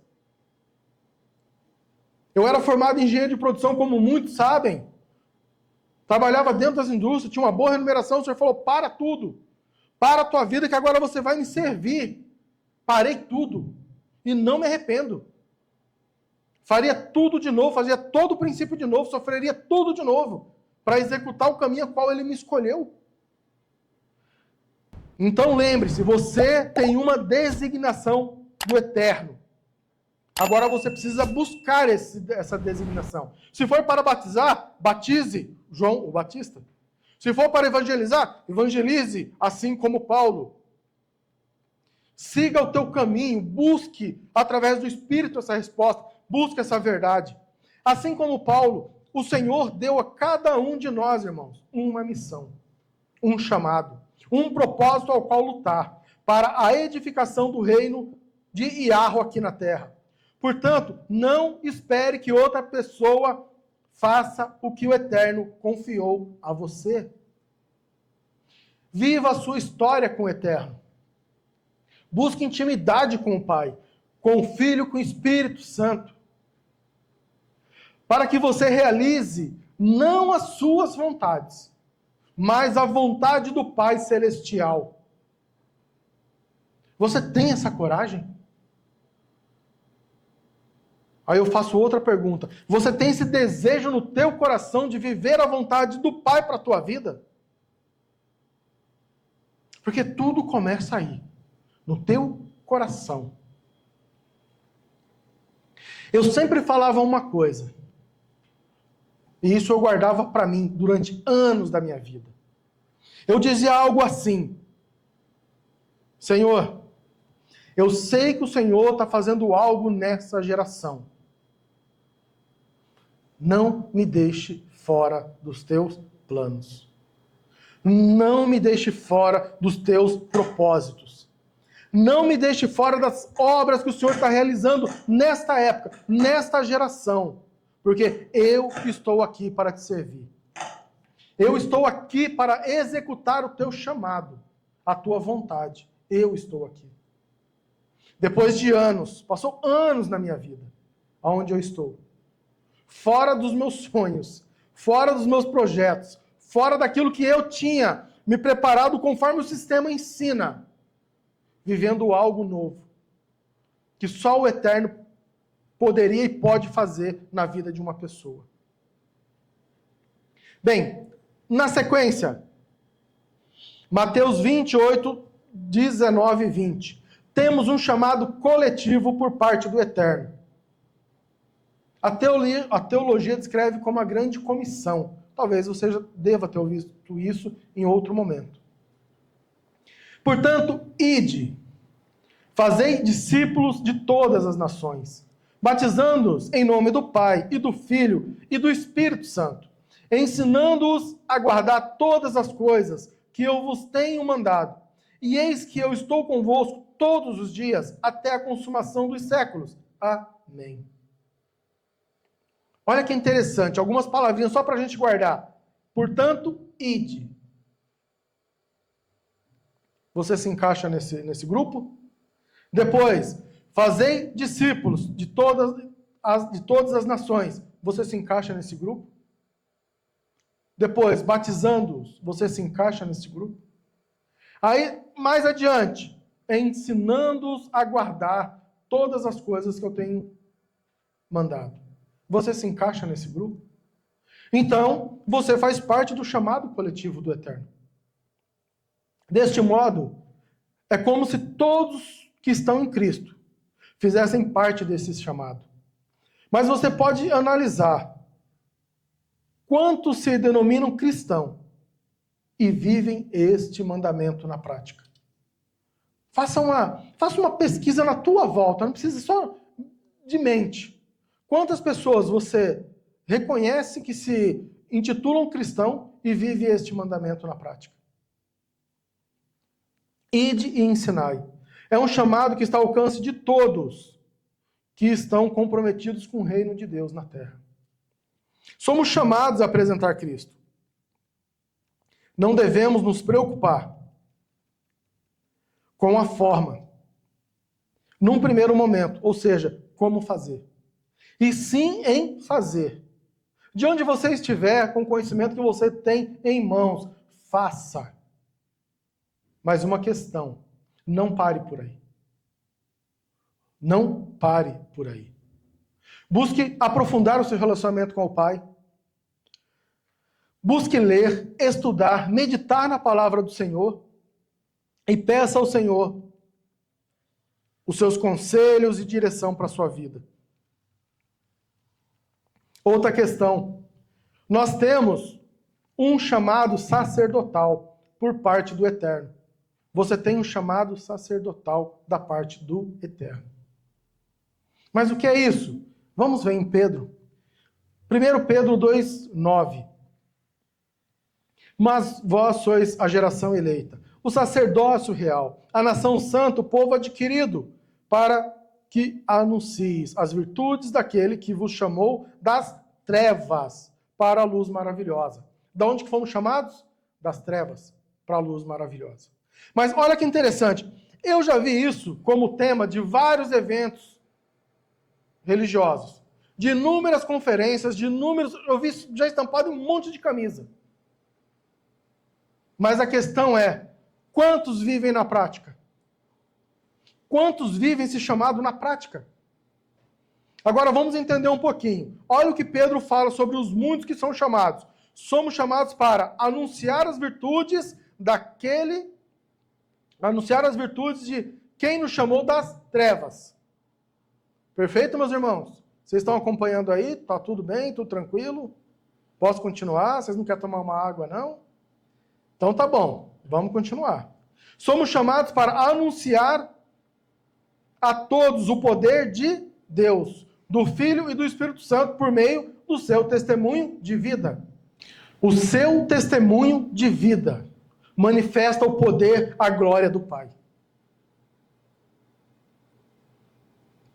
Eu era formado em engenheiro de produção, como muitos sabem. Trabalhava dentro das indústrias, tinha uma boa remuneração. O Senhor falou, para tudo. Para a tua vida que agora você vai me servir. Parei tudo. E não me arrependo. Faria tudo de novo, fazia todo o princípio de novo, sofreria tudo de novo, para executar o caminho ao qual Ele me escolheu. Então lembre-se, você tem uma designação do Eterno. Agora você precisa buscar essa designação. Se for para batizar, batize João o Batista. Se for para evangelizar, evangelize, assim como Paulo. Siga o teu caminho, busque através do Espírito essa resposta, busque essa verdade. Assim como Paulo, o Senhor deu a cada um de nós, irmãos, uma missão, um chamado, um propósito ao qual lutar, para a edificação do reino de Yahweh aqui na terra. Portanto, não espere que outra pessoa faça o que o Eterno confiou a você. Viva a sua história com o Eterno. Busque intimidade com o Pai, com o Filho, com o Espírito Santo. Para que você realize não as suas vontades, mas a vontade do Pai Celestial. Você tem essa coragem? Aí eu faço outra pergunta. Você tem esse desejo no teu coração de viver a vontade do Pai para a tua vida? Porque tudo começa aí, no teu coração. Eu sempre falava uma coisa. E isso eu guardava para mim durante anos da minha vida. Eu dizia algo assim: Senhor, eu sei que o Senhor está fazendo algo nessa geração. Não me deixe fora dos teus planos. Não me deixe fora dos teus propósitos. Não me deixe fora das obras que o Senhor está realizando nesta época, nesta geração. Porque eu estou aqui para te servir. Eu estou aqui para executar o teu chamado, a tua vontade. Eu estou aqui. Depois de anos, passou anos na minha vida, aonde eu estou. Fora dos meus sonhos, fora dos meus projetos, fora daquilo que eu tinha me preparado conforme o sistema ensina, vivendo algo novo, que só o Eterno poderia e pode fazer na vida de uma pessoa. Bem, na sequência, Mateus 28, 19 e 20. Temos um chamado coletivo por parte do Eterno. A teologia descreve como a grande comissão. Talvez você já deva ter ouvido isso em outro momento. Portanto, ide, fazei discípulos de todas as nações, batizando-os em nome do Pai e do Filho e do Espírito Santo, ensinando-os a guardar todas as coisas que eu vos tenho mandado. E eis que eu estou convosco todos os dias, até a consumação dos séculos. Amém. Olha que interessante, algumas palavrinhas só para a gente guardar. Portanto, ide. Você se encaixa nesse grupo? Depois, fazei discípulos de todas as nações. Você se encaixa nesse grupo? Depois, batizando-os. Você se encaixa nesse grupo? Aí, mais adiante, ensinando-os a guardar todas as coisas que eu tenho mandado. Você se encaixa nesse grupo? Então, você faz parte do chamado coletivo do Eterno. Deste modo, é como se todos que estão em Cristo fizessem parte desse chamado. Mas você pode analisar quantos se denominam cristão e vivem este mandamento na prática. Faça uma pesquisa na tua volta, não precisa só de mente. Quantas pessoas você reconhece que se intitulam cristão e vive este mandamento na prática? Ide e ensinai. É um chamado que está ao alcance de todos que estão comprometidos com o reino de Deus na terra. Somos chamados a apresentar Cristo. Não devemos nos preocupar com a forma, num primeiro momento, ou seja, como fazer. E sim em fazer. De onde você estiver, com o conhecimento que você tem em mãos, faça. Mas uma questão, não pare por aí. Não pare por aí. Busque aprofundar o seu relacionamento com o Pai. Busque ler, estudar, meditar na palavra do Senhor e peça ao Senhor os seus conselhos e direção para a sua vida. Outra questão. Nós temos um chamado sacerdotal por parte do Eterno. Você tem um chamado sacerdotal da parte do Eterno. Mas o que é isso? Vamos ver em Pedro. 1 Pedro 2:9. Mas vós sois a geração eleita, o sacerdócio real, a nação santa, o povo adquirido, para que anuncies as virtudes daquele que vos chamou das trevas para a luz maravilhosa. De onde que fomos chamados? Das trevas para a luz maravilhosa. Mas olha que interessante, eu já vi isso como tema de vários eventos religiosos, de inúmeras conferências, eu vi isso já estampado em um monte de camisa. Mas a questão é, quantos vivem na prática? Quantos vivem esse chamado na prática? Agora vamos entender um pouquinho. Olha o que Pedro fala sobre os muitos que são chamados. Somos chamados para anunciar as virtudes de quem nos chamou das trevas. Perfeito, meus irmãos? Vocês estão acompanhando aí? Tá tudo bem? Tudo tranquilo? Posso continuar? Vocês não querem tomar uma água, não? Então tá bom, vamos continuar. Somos chamados para anunciar a todos o poder de Deus, do Filho e do Espírito Santo, por meio do seu testemunho de vida. O seu testemunho de vida manifesta o poder, a glória do Pai.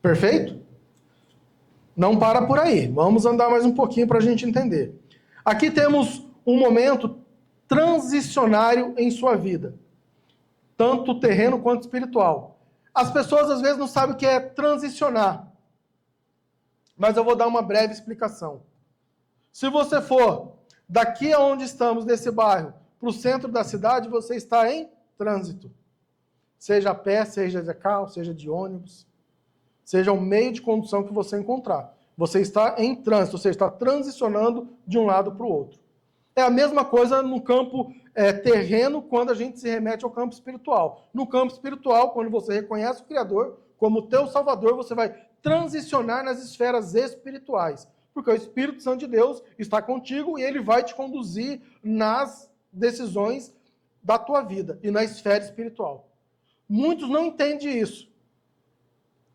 Perfeito? Não para por aí. Vamos andar mais um pouquinho para a gente entender. Aqui temos um momento transicionário em sua vida, tanto terreno quanto espiritual. As pessoas às vezes não sabem o que é transicionar, mas eu vou dar uma breve explicação. Se você for daqui aonde estamos, nesse bairro, para o centro da cidade, você está em trânsito. Seja a pé, seja de carro, seja de ônibus, seja o meio de condução que você encontrar. Você está em trânsito, você está transicionando de um lado para o outro. É a mesma coisa no campo terreno, quando a gente se remete ao campo espiritual. No campo espiritual, quando você reconhece o Criador como teu Salvador, você vai transicionar nas esferas espirituais. Porque o Espírito Santo de Deus está contigo e ele vai te conduzir nas decisões da tua vida e na esfera espiritual. Muitos não entendem isso.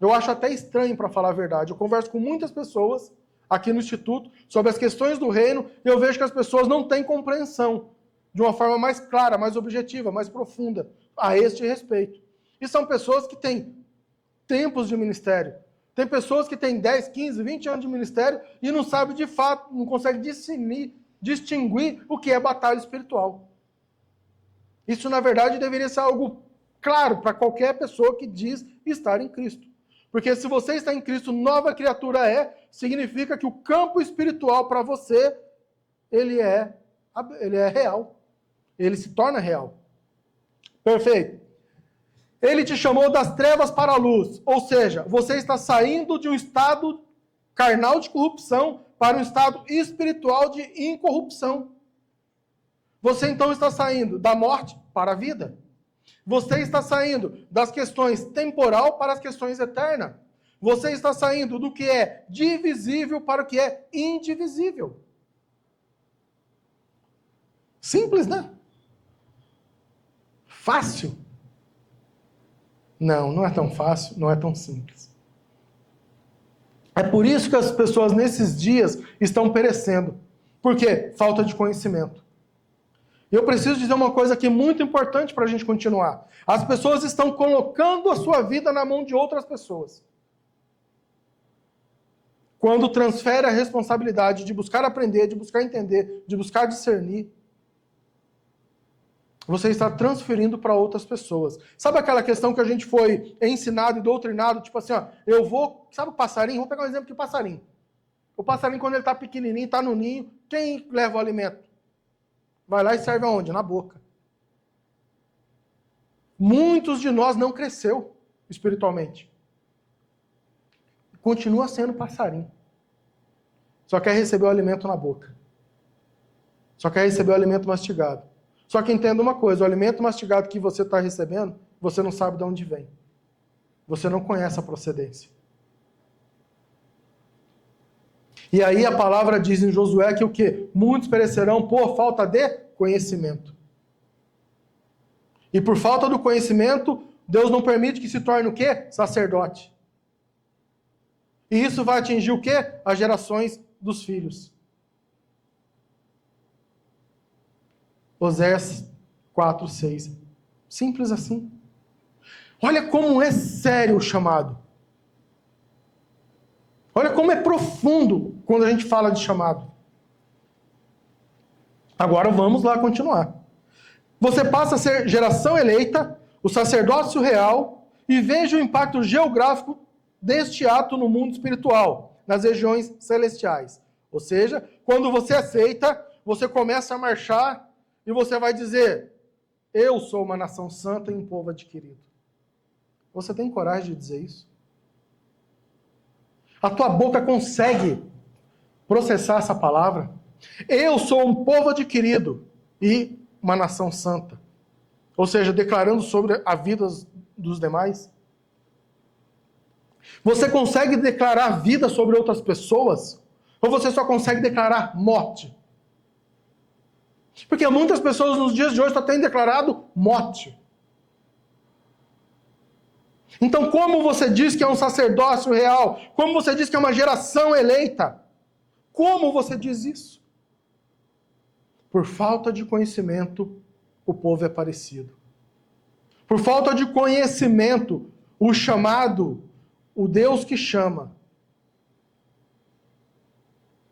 Eu acho até estranho, para falar a verdade. Eu converso com muitas pessoas aqui no Instituto sobre as questões do reino e eu vejo que as pessoas não têm compreensão de uma forma mais clara, mais objetiva, mais profunda a este respeito. E são pessoas que têm tempos de ministério. Tem pessoas que têm 10, 15, 20 anos de ministério e não sabem de fato, não conseguem distinguir o que é batalha espiritual. Isso, na verdade, deveria ser algo claro para qualquer pessoa que diz estar em Cristo. Porque se você está em Cristo, nova criatura significa que o campo espiritual para você, ele é real. Ele se torna real. Perfeito. Ele te chamou das trevas para a luz. Ou seja, você está saindo de um estado carnal de corrupção para um estado espiritual de incorrupção. Você então está saindo da morte para a vida. Você está saindo das questões temporal para as questões eternas. Você está saindo do que é divisível para o que é indivisível. Simples, né? Fácil. Não, não é tão fácil, não é tão simples. É por isso que as pessoas nesses dias estão perecendo. Por quê? Falta de conhecimento. E eu preciso dizer uma coisa aqui muito importante para a gente continuar. As pessoas estão colocando a sua vida na mão de outras pessoas. Quando transfere a responsabilidade de buscar aprender, de buscar entender, de buscar discernir, você está transferindo para outras pessoas. Sabe aquela questão que a gente foi ensinado e doutrinado, tipo assim, ó, sabe o passarinho? Vou pegar um exemplo de passarinho. O passarinho, quando ele está pequenininho, está no ninho, quem leva o alimento? Vai lá e serve aonde? Na boca. Muitos de nós não cresceu espiritualmente. Continua sendo passarinho. Só quer receber o alimento na boca. Só quer receber o alimento mastigado. Só que entenda uma coisa, o alimento mastigado que você está recebendo, você não sabe de onde vem. Você não conhece a procedência. E aí a palavra diz em Josué que o quê? Muitos perecerão por falta de conhecimento. E por falta do conhecimento, Deus não permite que se torne o quê? Sacerdote. E isso vai atingir o quê? As gerações dos filhos. Oséias 4, 6. Simples assim. Olha como é sério o chamado. Olha como é profundo quando a gente fala de chamado. Agora vamos lá continuar. Você passa a ser geração eleita, o sacerdócio real, e veja o impacto geográfico deste ato no mundo espiritual, nas regiões celestiais. Ou seja, quando você aceita, você começa a marchar e você vai dizer: eu sou uma nação santa e um povo adquirido. Você tem coragem de dizer isso? A tua boca consegue processar essa palavra? Eu sou um povo adquirido e uma nação santa. Ou seja, declarando sobre a vida dos demais. Você consegue declarar vida sobre outras pessoas? Ou você só consegue declarar morte? Porque muitas pessoas nos dias de hoje só têm declarado morte. Então, como você diz que é um sacerdócio real? Como você diz que é uma geração eleita? Como você diz isso? Por falta de conhecimento, o povo é parecido. Por falta de conhecimento, o chamado, o Deus que chama,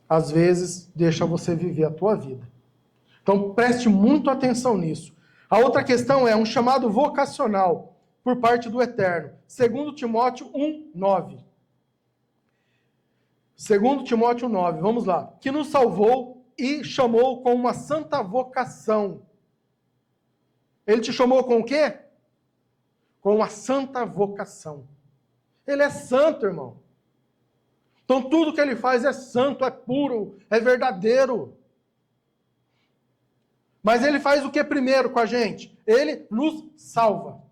às vezes deixa você viver a tua vida. Então preste muito atenção nisso. A outra questão é um chamado vocacional por parte do Eterno. 2 Timóteo 1:9. 2 Timóteo 9, vamos lá. Que nos salvou e chamou com uma santa vocação. Ele te chamou com o quê? Com uma santa vocação. Ele é santo, irmão. Então tudo que ele faz é santo, é puro, é verdadeiro. Mas ele faz o que primeiro com a gente? Ele nos salva.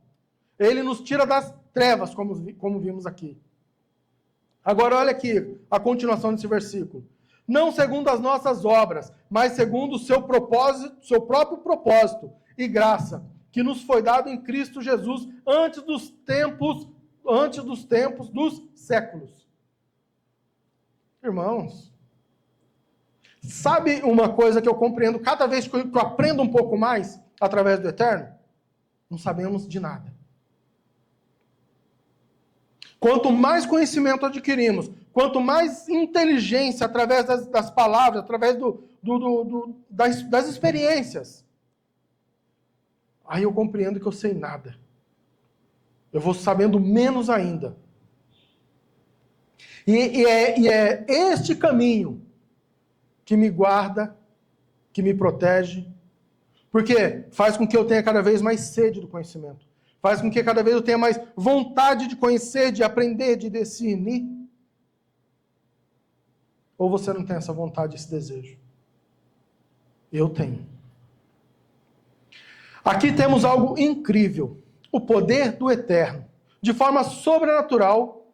Ele nos tira das trevas, como vimos aqui. Agora olha aqui a continuação desse versículo. Não segundo as nossas obras, mas segundo o seu propósito, seu próprio propósito e graça, que nos foi dado em Cristo Jesus antes dos tempos dos séculos. Irmãos, sabe uma coisa que eu compreendo cada vez que eu aprendo um pouco mais através do Eterno? Não sabemos de nada. Quanto mais conhecimento adquirimos, quanto mais inteligência através das palavras, através das experiências, aí eu compreendo que eu sei nada. Eu vou sabendo menos ainda. E é este caminho que me guarda, que me protege, porque faz com que eu tenha cada vez mais sede do conhecimento. Faz com que cada vez eu tenha mais vontade de conhecer, de aprender, de discernir. Ou você não tem essa vontade, esse desejo? Eu tenho. Aqui temos algo incrível. O poder do Eterno. De forma sobrenatural,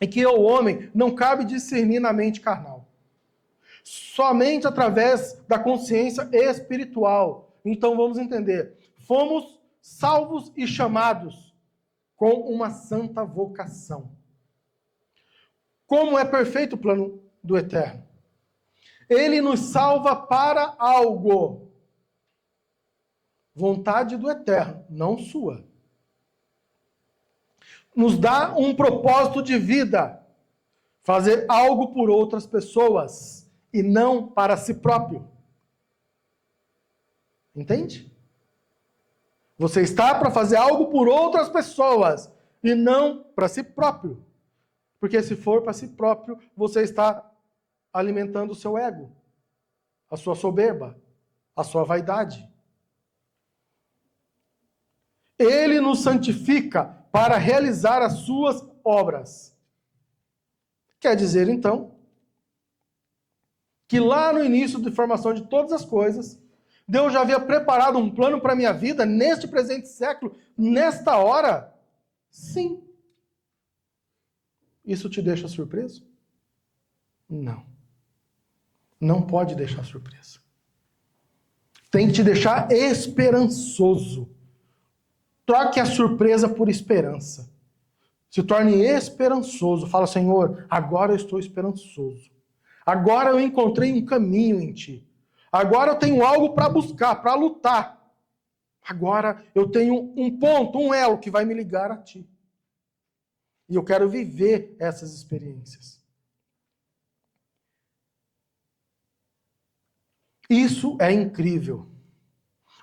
e que ao homem não cabe discernir na mente carnal. Somente através da consciência espiritual. Então vamos entender. Fomos salvos e chamados com uma santa vocação. Como é perfeito o plano do Eterno? Ele nos salva para algo. Vontade do Eterno, não sua. Nos dá um propósito de vida. Fazer algo por outras pessoas e não para si próprio. Entende? Você está para fazer algo por outras pessoas e não para si próprio. Porque se for para si próprio, você está alimentando o seu ego, a sua soberba, a sua vaidade. Ele nos santifica para realizar as suas obras. Quer dizer, então, que lá no início da formação de todas as coisas, Deus já havia preparado um plano para a minha vida, neste presente século, nesta hora? Sim. Isso te deixa surpreso? Não. Não pode deixar surpresa. Tem que te deixar esperançoso. Troque a surpresa por esperança. Se torne esperançoso. Fala, Senhor, agora eu estou esperançoso. Agora eu encontrei um caminho em Ti. Agora eu tenho algo para buscar, para lutar. Agora eu tenho um ponto, um elo que vai me ligar a Ti. E eu quero viver essas experiências. Isso é incrível.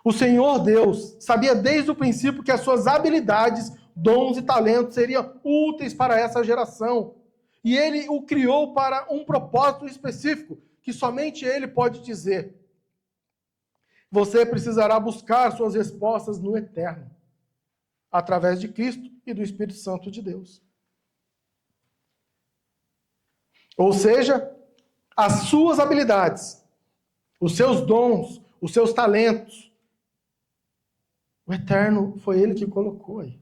O Senhor Deus sabia desde o princípio que as suas habilidades, dons e talentos seriam úteis para essa geração. E Ele o criou para um propósito específico, que somente Ele pode dizer. Você precisará buscar suas respostas no Eterno, através de Cristo e do Espírito Santo de Deus. Ou seja, as suas habilidades, os seus dons, os seus talentos, o Eterno foi Ele que colocou aí.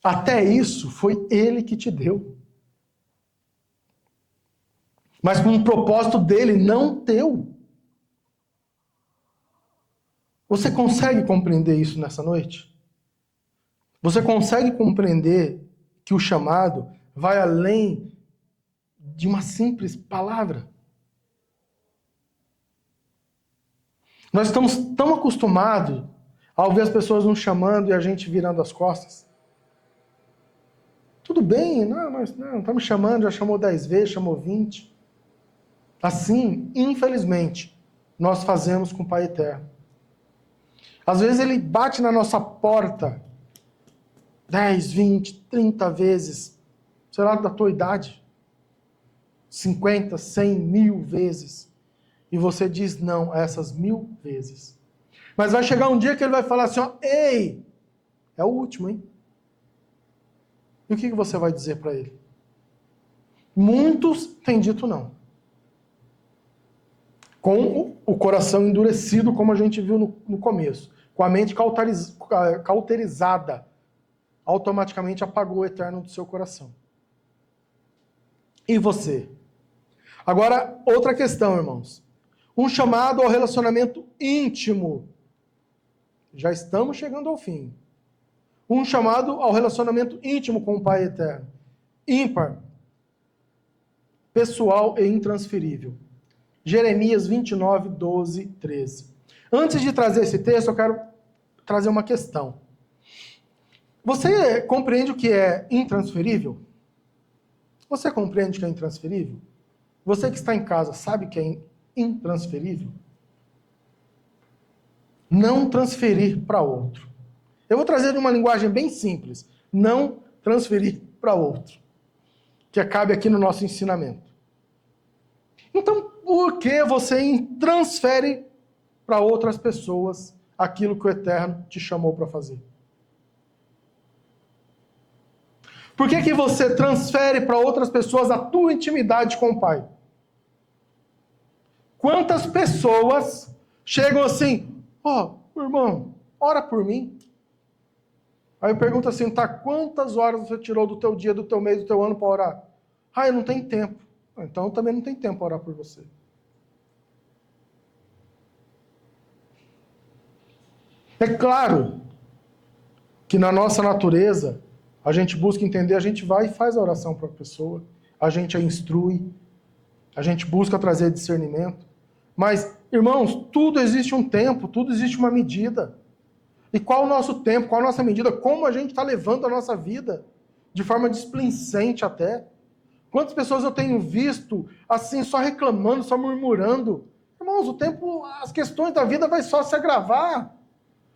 Até isso foi Ele que te deu. mas com um propósito dele, não teu. Você consegue compreender isso nessa noite? Você consegue compreender que o chamado vai além de uma simples palavra? Nós estamos tão acostumados a ouvir as pessoas nos chamando e a gente virando as costas. Tudo bem, não, está me chamando, já chamou 10 vezes, chamou 20. Assim, infelizmente, nós fazemos com o Pai Eterno. Às vezes ele bate na nossa porta 10, 20, 30 vezes, sei lá, da tua idade. 50, 100, 1000 vezes. E você diz não a essas 1000 vezes. Mas vai chegar um dia que ele vai falar assim, ó, ei, é o último, hein? E o que você vai dizer para ele? Muitos têm dito não. Com o coração endurecido, como a gente viu no começo. Com a mente cauterizada. Automaticamente apagou o eterno do seu coração. E você? Agora, outra questão, irmãos. Um chamado ao relacionamento íntimo. Já estamos chegando ao fim. Um chamado ao relacionamento íntimo com o Pai Eterno. Ímpar. Pessoal e intransferível. Jeremias 29, 12, 13. Antes de trazer esse texto, eu quero trazer uma questão. Você compreende o que é intransferível? Você compreende o que é intransferível? Você que está em casa sabe o que é intransferível? Não transferir para outro. Eu vou trazer uma linguagem bem simples. Não transferir para outro. Que cabe aqui no nosso ensinamento. Então, por que você transfere para outras pessoas aquilo que o Eterno te chamou para fazer? Por que você transfere para outras pessoas a tua intimidade com o Pai? Quantas pessoas chegam assim, irmão, ora por mim. Aí eu pergunto assim, tá, quantas horas você tirou do teu dia, do teu mês, do teu ano para orar? Eu não tenho tempo. Então eu também não tenho tempo para orar por você. É claro que na nossa natureza, a gente busca entender, a gente vai e faz a oração para a pessoa, a gente a instrui, a gente busca trazer discernimento. Mas, irmãos, tudo existe um tempo, tudo existe uma medida. E qual o nosso tempo, qual a nossa medida, como a gente está levando a nossa vida, de forma displicente até. Quantas pessoas eu tenho visto, assim, só reclamando, só murmurando. Irmãos, o tempo, as questões da vida vai só se agravar.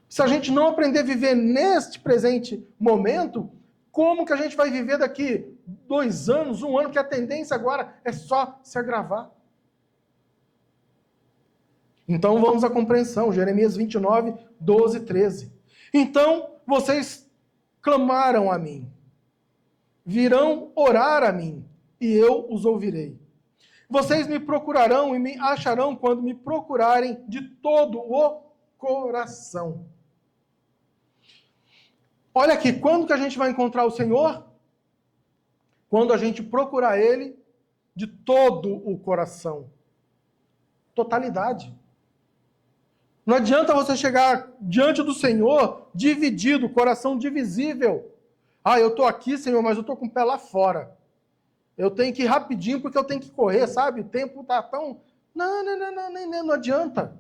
Se a gente não aprender a viver neste presente momento, como que a gente vai viver daqui 2 anos, 1 ano, que a tendência agora é só se agravar? Então vamos à compreensão, Jeremias 29, 12, 13. Então vocês clamaram a mim, virão orar a mim, e eu os ouvirei. Vocês me procurarão e me acharão quando me procurarem de todo o coração. Olha aqui, quando que a gente vai encontrar o Senhor? Quando a gente procurar Ele de todo o coração. Totalidade. Não adianta você chegar diante do Senhor dividido, coração divisível. Eu estou aqui, Senhor, mas eu estou com o pé lá fora. Eu tenho que ir rapidinho porque eu tenho que correr, sabe? O tempo está tão... Não adianta.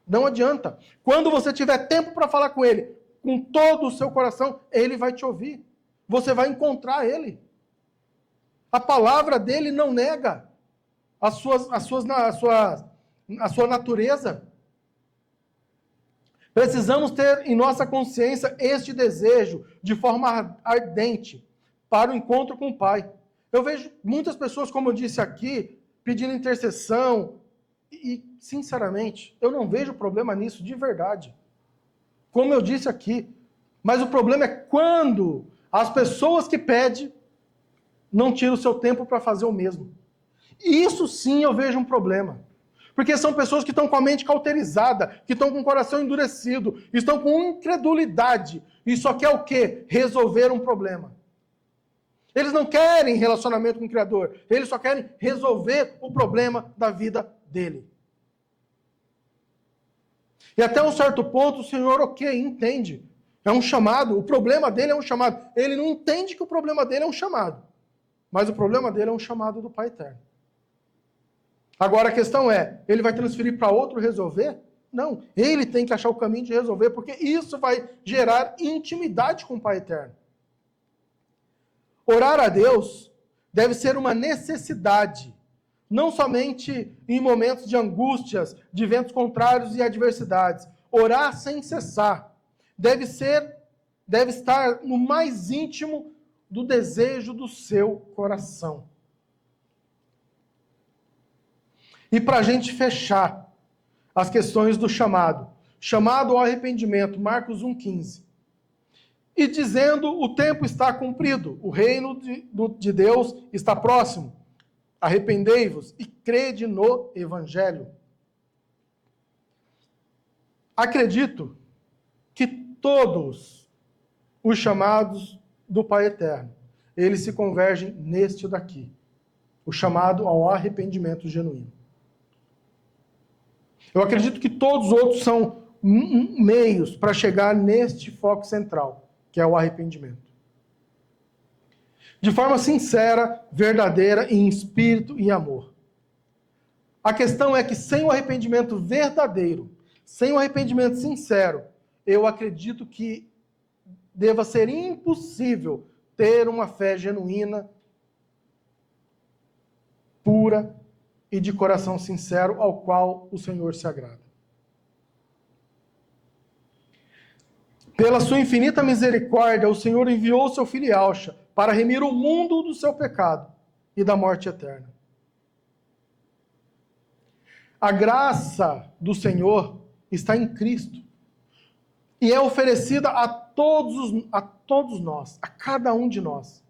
Não adianta. Quando você tiver tempo para falar com Ele, com todo o seu coração, Ele vai te ouvir. Você vai encontrar Ele. A palavra dele não nega a sua natureza. Precisamos ter em nossa consciência este desejo de forma ardente para o encontro com o Pai. Eu vejo muitas pessoas, como eu disse aqui, pedindo intercessão e, sinceramente, eu não vejo problema nisso de verdade. Como eu disse aqui. Mas o problema é quando as pessoas que pedem não tiram o seu tempo para fazer o mesmo. Isso sim eu vejo um problema. Porque são pessoas que estão com a mente cauterizada, que estão com o coração endurecido, estão com incredulidade. E só quer o quê? Resolver um problema. Eles não querem relacionamento com o Criador. Eles só querem resolver o problema da vida dele. E até um certo ponto o Senhor, entende. É um chamado. O problema dele é um chamado. Ele não entende que o problema dele é um chamado. Mas o problema dele é um chamado do Pai Eterno. Agora a questão é, ele vai transferir para outro resolver? Não. Ele tem que achar o caminho de resolver, porque isso vai gerar intimidade com o Pai Eterno. Orar a Deus deve ser uma necessidade, não somente em momentos de angústias, de ventos contrários e adversidades. Orar sem cessar deve estar no mais íntimo do desejo do seu coração. E para a gente fechar as questões do chamado ao arrependimento, Marcos 1,15. E dizendo, o tempo está cumprido, o reino de Deus está próximo. Arrependei-vos e crede no Evangelho. Acredito que todos os chamados do Pai Eterno, eles se convergem neste daqui, o chamado ao arrependimento genuíno. Eu acredito que todos os outros são meios para chegar neste foco central, que é o arrependimento. De forma sincera, verdadeira, em espírito e amor. A questão é que sem o arrependimento verdadeiro, sem o arrependimento sincero, eu acredito que deva ser impossível ter uma fé genuína, pura e de coração sincero ao qual o Senhor se agrada. Pela sua infinita misericórdia, o Senhor enviou seu Filho Yahshua para remir o mundo do seu pecado e da morte eterna. A graça do Senhor está em Cristo e é oferecida a todos nós, a cada um de nós.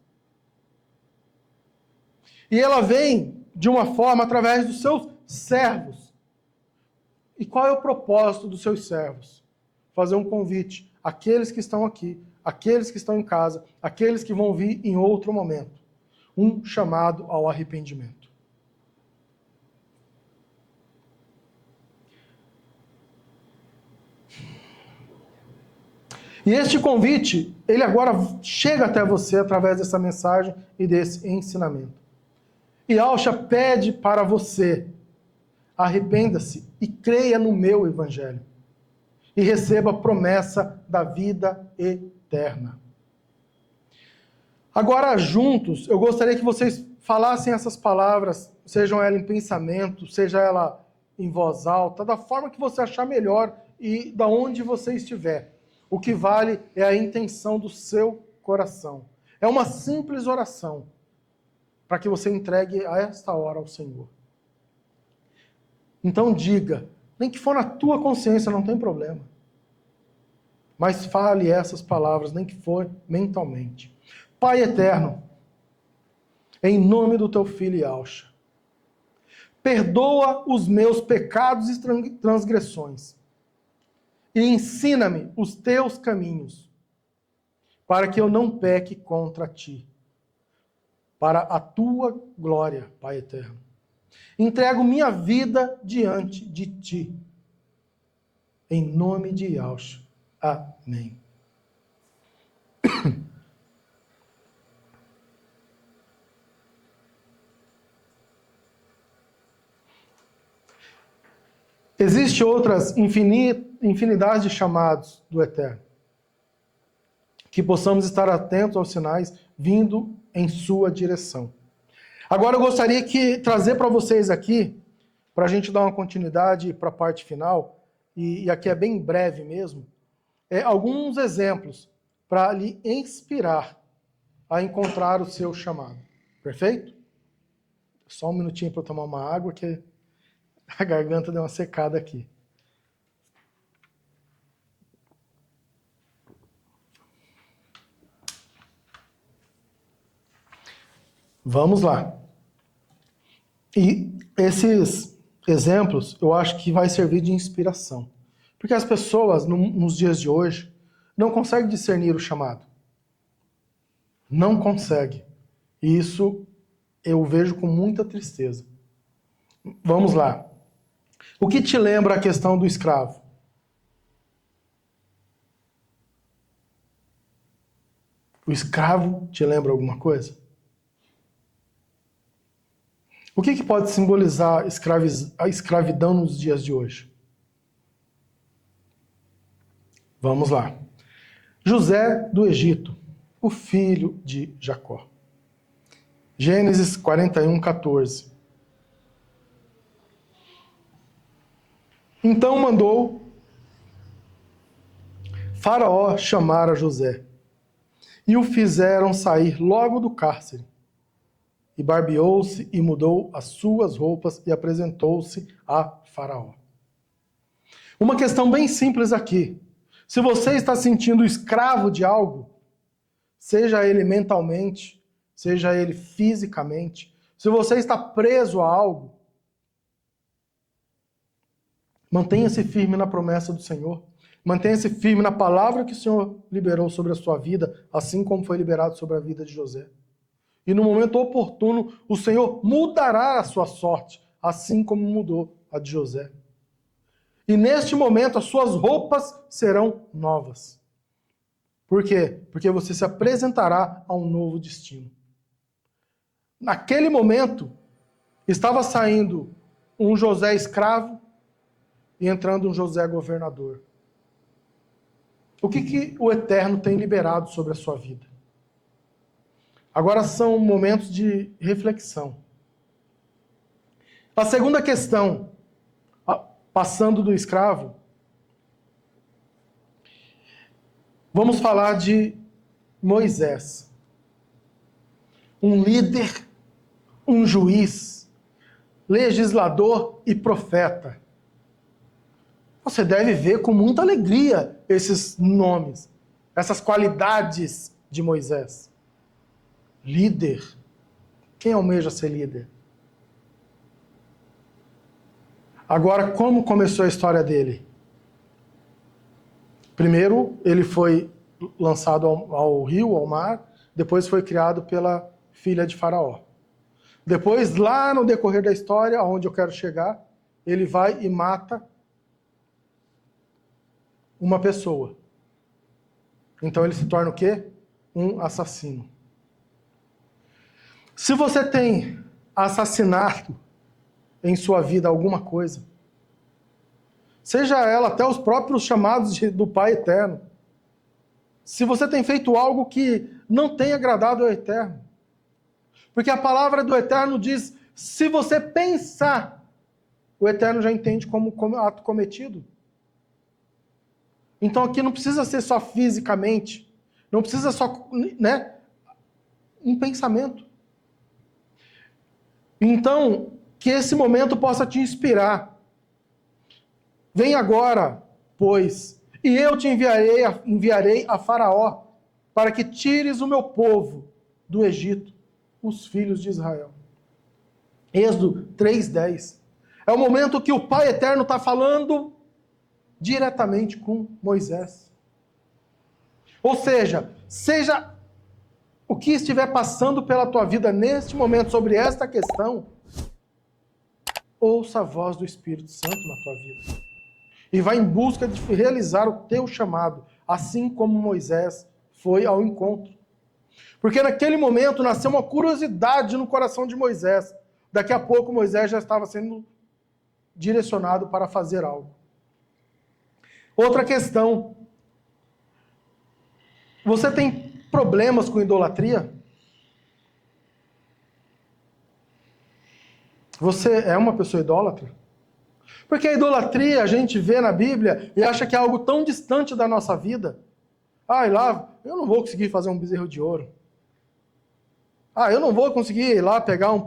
E ela vem de uma forma através dos seus servos. E qual é o propósito dos seus servos? Fazer um convite àqueles que estão aqui, àqueles que estão em casa, àqueles que vão vir em outro momento. Um chamado ao arrependimento. E este convite, ele agora chega até você através dessa mensagem e desse ensinamento. E Yahshua pede para você, arrependa-se e creia no meu evangelho. E receba a promessa da vida eterna. Agora, juntos, eu gostaria que vocês falassem essas palavras, sejam elas em pensamento, seja ela em voz alta, da forma que você achar melhor e da onde você estiver. O que vale é a intenção do seu coração. É uma simples oração para que você entregue a esta hora ao Senhor. Então diga, nem que for na tua consciência, não tem problema. Mas fale essas palavras, nem que for mentalmente. Pai eterno, em nome do teu Filho Yahshua, perdoa os meus pecados e transgressões e ensina-me os teus caminhos, para que eu não peque contra ti. Para a tua glória, Pai eterno. Entrego minha vida diante de ti. Em nome de Yahshua. Amém. Existem outras infinidades de chamados do Eterno. Que possamos estar atentos aos sinais vindo em sua direção. Agora eu gostaria de trazer para vocês aqui, para a gente dar uma continuidade para a parte final, e aqui é bem breve mesmo, alguns exemplos para lhe inspirar a encontrar o seu chamado. Perfeito? Só um minutinho para eu tomar uma água, que a garganta deu uma secada aqui. Vamos lá. E esses exemplos, eu acho que vai servir de inspiração. Porque as pessoas, nos dias de hoje, não conseguem discernir o chamado. Não conseguem. E isso eu vejo com muita tristeza. Vamos lá. O que te lembra a questão do escravo? O escravo te lembra alguma coisa? O que pode simbolizar a escravidão nos dias de hoje? Vamos lá. José do Egito, o filho de Jacó. Gênesis 41, 14. Então mandou Faraó chamar a José, e o fizeram sair logo do cárcere. E barbeou-se e mudou as suas roupas e apresentou-se a Faraó. Uma questão bem simples aqui. Se você está sentindo escravo de algo, seja ele mentalmente, seja ele fisicamente, se você está preso a algo, mantenha-se firme na promessa do Senhor. Mantenha-se firme na palavra que o Senhor liberou sobre a sua vida, assim como foi liberado sobre a vida de José. E no momento oportuno, o Senhor mudará a sua sorte, assim como mudou a de José. E neste momento, as suas roupas serão novas. Por quê? Porque você se apresentará a um novo destino. Naquele momento, estava saindo um José escravo e entrando um José governador. O que o Eterno tem liberado sobre a sua vida? Agora são momentos de reflexão. A segunda questão, passando do escravo, vamos falar de Moisés. Um líder, um juiz, legislador e profeta. Você deve ver com muita alegria esses nomes, essas qualidades de Moisés. Líder. Quem almeja ser líder? Agora, como começou a história dele? Primeiro, ele foi lançado ao rio, ao mar, depois foi criado pela filha de Faraó. Depois, lá no decorrer da história, onde eu quero chegar, ele vai e mata uma pessoa. Então ele se torna o quê? Um assassino. Se você tem assassinado em sua vida alguma coisa, seja ela até os próprios chamados do Pai Eterno, se você tem feito algo que não tem agradado ao Eterno, porque a palavra do Eterno diz, se você pensar, o Eterno já entende como ato cometido. Então aqui não precisa ser só fisicamente, não precisa só, um pensamento. Então, que esse momento possa te inspirar. Vem agora, pois, e eu te enviarei a Faraó, para que tires o meu povo do Egito, os filhos de Israel. Êxodo 3:10. É o momento que o Pai Eterno está falando diretamente com Moisés. Ou seja o que estiver passando pela tua vida neste momento sobre esta questão, ouça a voz do Espírito Santo na tua vida. E vai em busca de realizar o teu chamado, assim como Moisés foi ao encontro. Porque naquele momento nasceu uma curiosidade no coração de Moisés. Daqui a pouco Moisés já estava sendo direcionado para fazer algo. Outra questão. Você tem problemas com idolatria? Você é uma pessoa idólatra? Porque a idolatria a gente vê na Bíblia e acha que é algo tão distante da nossa vida. Lá, eu não vou conseguir fazer um bezerro de ouro. Eu não vou conseguir ir lá pegar um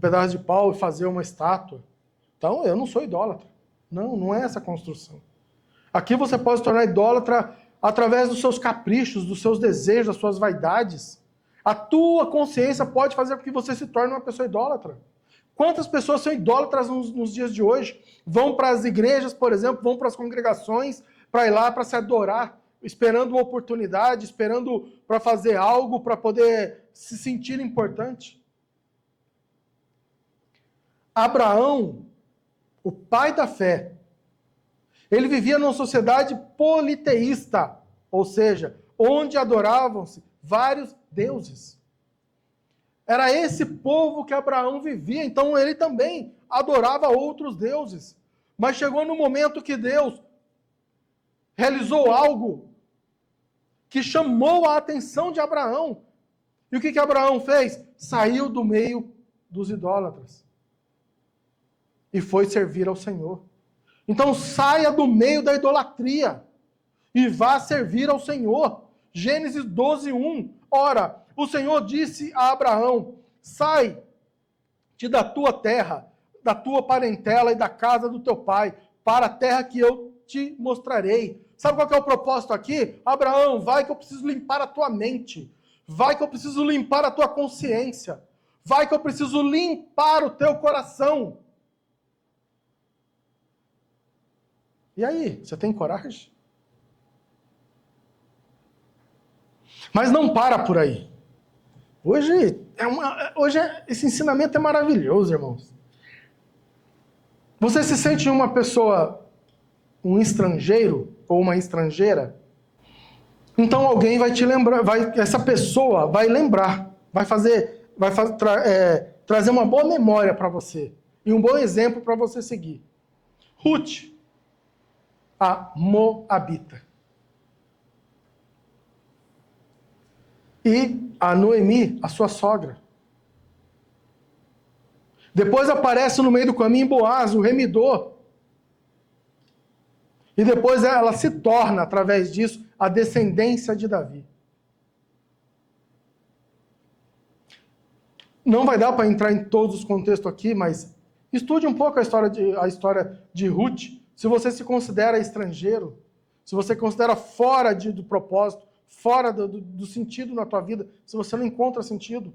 pedaço de pau e fazer uma estátua. Então, eu não sou idólatra. Não é essa construção. Aqui você pode se tornar idólatra através dos seus caprichos, dos seus desejos, das suas vaidades. A tua consciência pode fazer com que você se torne uma pessoa idólatra. Quantas pessoas são idólatras nos dias de hoje? Vão para as igrejas, por exemplo, vão para as congregações, para ir lá, para se adorar. esperando uma oportunidade, esperando para fazer algo, para poder se sentir importante. Abraão, o pai da fé, ele vivia numa sociedade politeísta, ou seja, onde adoravam-se vários deuses. Era esse povo que Abraão vivia, então ele também adorava outros deuses. Mas chegou no momento que Deus realizou algo que chamou a atenção de Abraão. E o que Abraão fez? Saiu do meio dos idólatras e foi servir ao Senhor. Então saia do meio da idolatria e vá servir ao Senhor. Gênesis 12:1. Ora, o Senhor disse a Abraão: sai-te da tua terra, da tua parentela e da casa do teu pai, para a terra que eu te mostrarei. Sabe qual que é o propósito aqui? Abraão, vai que eu preciso limpar a tua mente. Vai que eu preciso limpar a tua consciência. Vai que eu preciso limpar o teu coração. E aí, você tem coragem? Mas não para por aí. Hoje esse ensinamento é maravilhoso, irmãos. Você se sente uma pessoa, um estrangeiro ou uma estrangeira? Então alguém vai te lembrar, essa pessoa vai lembrar, trazer uma boa memória para você e um bom exemplo para você seguir. Ruth, a Moabita. E a Noemi, a sua sogra. Depois aparece no meio do caminho Boaz, o remidor. E depois ela se torna, através disso, a descendência de Davi. Não vai dar para entrar em todos os contextos aqui, mas estude um pouco a história de Ruth. Se você se considera estrangeiro, se você considera fora do propósito, fora do sentido na tua vida, se você não encontra sentido.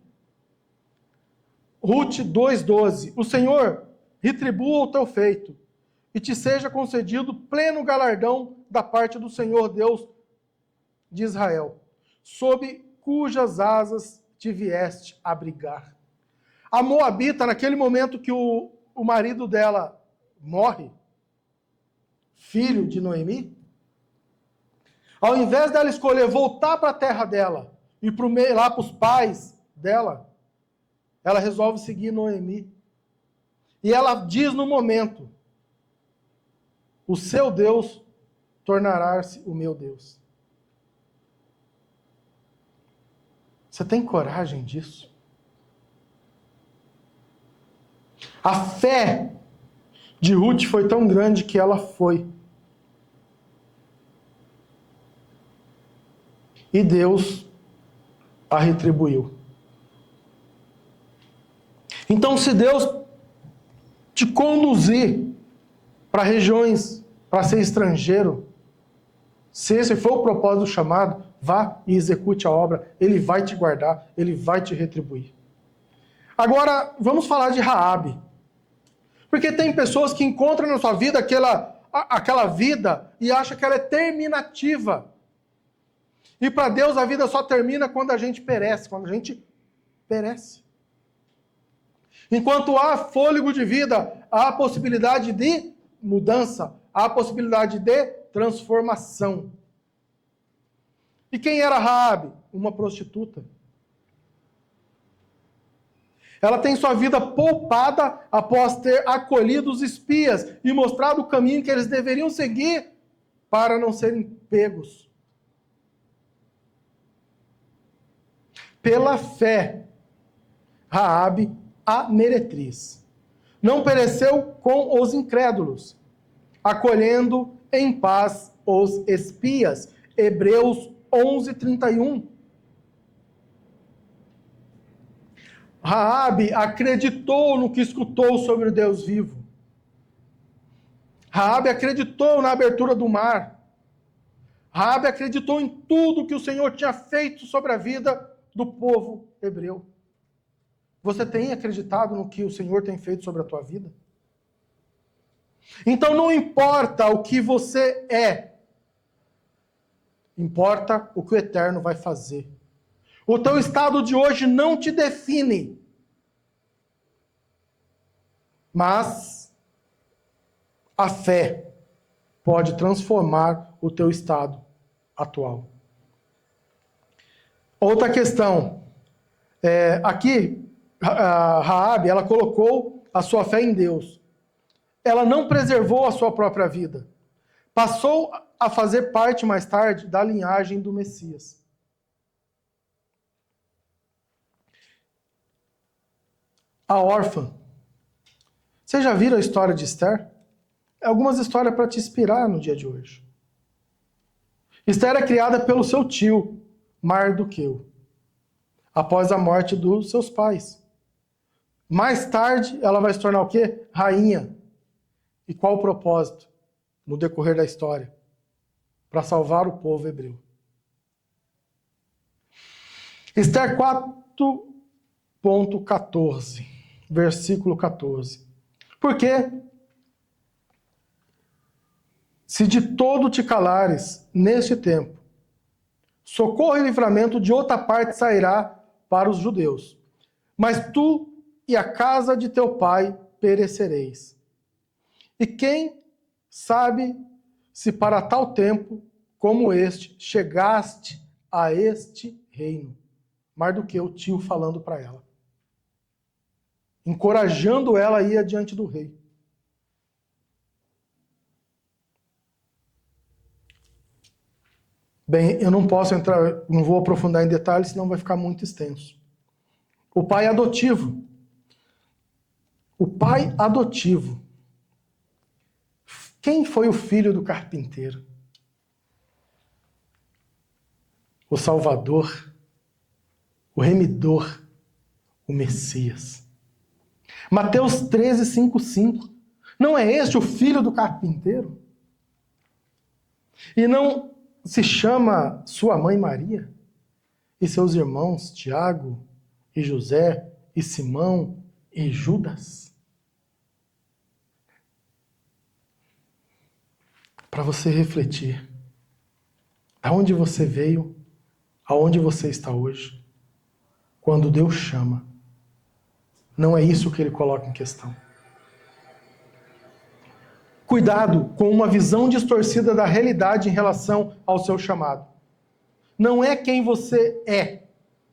Ruth 2:12. O Senhor retribua o teu feito e te seja concedido pleno galardão da parte do Senhor Deus de Israel, sob cujas asas te vieste abrigar. A Moabita, naquele momento que o marido dela morre, filho de Noemi, ao invés dela escolher voltar para a terra dela e lá para os pais dela, ela resolve seguir Noemi. E ela diz no momento: o seu Deus tornará-se o meu Deus. Você tem coragem disso? A fé de Ruth foi tão grande que ela foi. E Deus a retribuiu. Então, se Deus te conduzir para regiões, para ser estrangeiro, se esse for o propósito do chamado, vá e execute a obra. Ele vai te guardar, ele vai te retribuir. Agora, vamos falar de Raabe. Porque tem pessoas que encontram na sua vida aquela vida e acham que ela é terminativa. E para Deus a vida só termina quando a gente perece, Enquanto há fôlego de vida, há possibilidade de mudança, há possibilidade de transformação. E quem era Raabe? Uma prostituta. Ela tem sua vida poupada após ter acolhido os espias e mostrado o caminho que eles deveriam seguir para não serem pegos. Pela fé, Raabe, a meretriz, não pereceu com os incrédulos, acolhendo em paz os espias. Hebreus 11:31. Raabe acreditou no que escutou sobre o Deus vivo. Raabe acreditou na abertura do mar. Raabe acreditou em tudo que o Senhor tinha feito sobre a vida do povo hebreu. Você tem acreditado no que o Senhor tem feito sobre a tua vida? Então não importa o que você é. Importa o que o eterno vai fazer. O teu estado de hoje não te define. Mas a fé pode transformar o teu estado atual. Outra questão. Aqui, a Raabe, ela colocou a sua fé em Deus. Ela não preservou a sua própria vida. Passou a fazer parte, mais tarde, da linhagem do Messias. A órfã. Vocês já viram a história de Esther? Algumas histórias para te inspirar no dia de hoje. Esther é criada pelo seu tio, Mardoqueu, após a morte dos seus pais. Mais tarde, ela vai se tornar o quê? Rainha. E qual o propósito? No decorrer da história? Para salvar o povo hebreu. Esther 4.14, versículo 14. Porque se de todo te calares neste tempo, socorro e livramento de outra parte sairá para os judeus. Mas tu e a casa de teu pai perecereis. E quem sabe se para tal tempo como este chegaste a este reino? Mardoqueu, tio, falando para ela. Encorajando ela a ir adiante do rei. Bem, eu não posso entrar, não vou aprofundar em detalhes, senão vai ficar muito extenso. O pai adotivo. O pai adotivo. Quem foi o filho do carpinteiro? O Salvador, o Remidor, o Messias. Mateus 13, 5, 5. Não é este o filho do carpinteiro? E não se chama sua mãe Maria? E seus irmãos Tiago, e José, e Simão, e Judas? Para você refletir. Aonde você veio, aonde você está hoje. Quando Deus chama. Não é isso que ele coloca em questão. Cuidado com uma visão distorcida da realidade em relação ao seu chamado. Não é quem você é,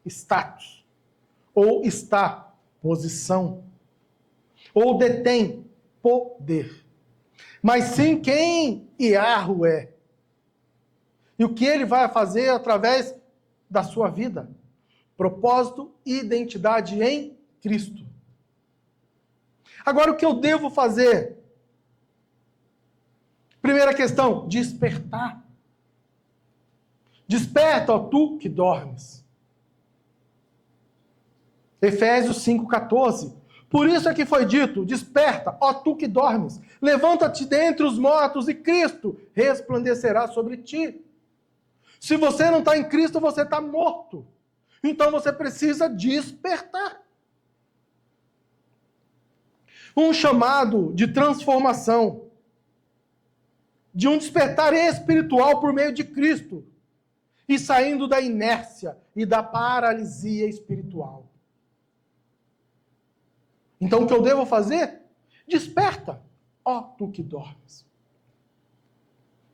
status, ou está, posição, ou detém, poder. Mas sim quem Iahu é. E o que ele vai fazer através da sua vida. Propósito e identidade em Cristo. Agora, o que eu devo fazer? Primeira questão, despertar. Desperta, ó tu que dormes. Efésios 5,14. Por isso é que foi dito, desperta, ó tu que dormes. Levanta-te dentre os mortos e Cristo resplandecerá sobre ti. Se você não está em Cristo, você está morto. Então você precisa despertar. Um chamado de transformação. De um despertar espiritual por meio de Cristo. E saindo da inércia e da paralisia espiritual. Então o que eu devo fazer? Desperta, ó tu que dormes.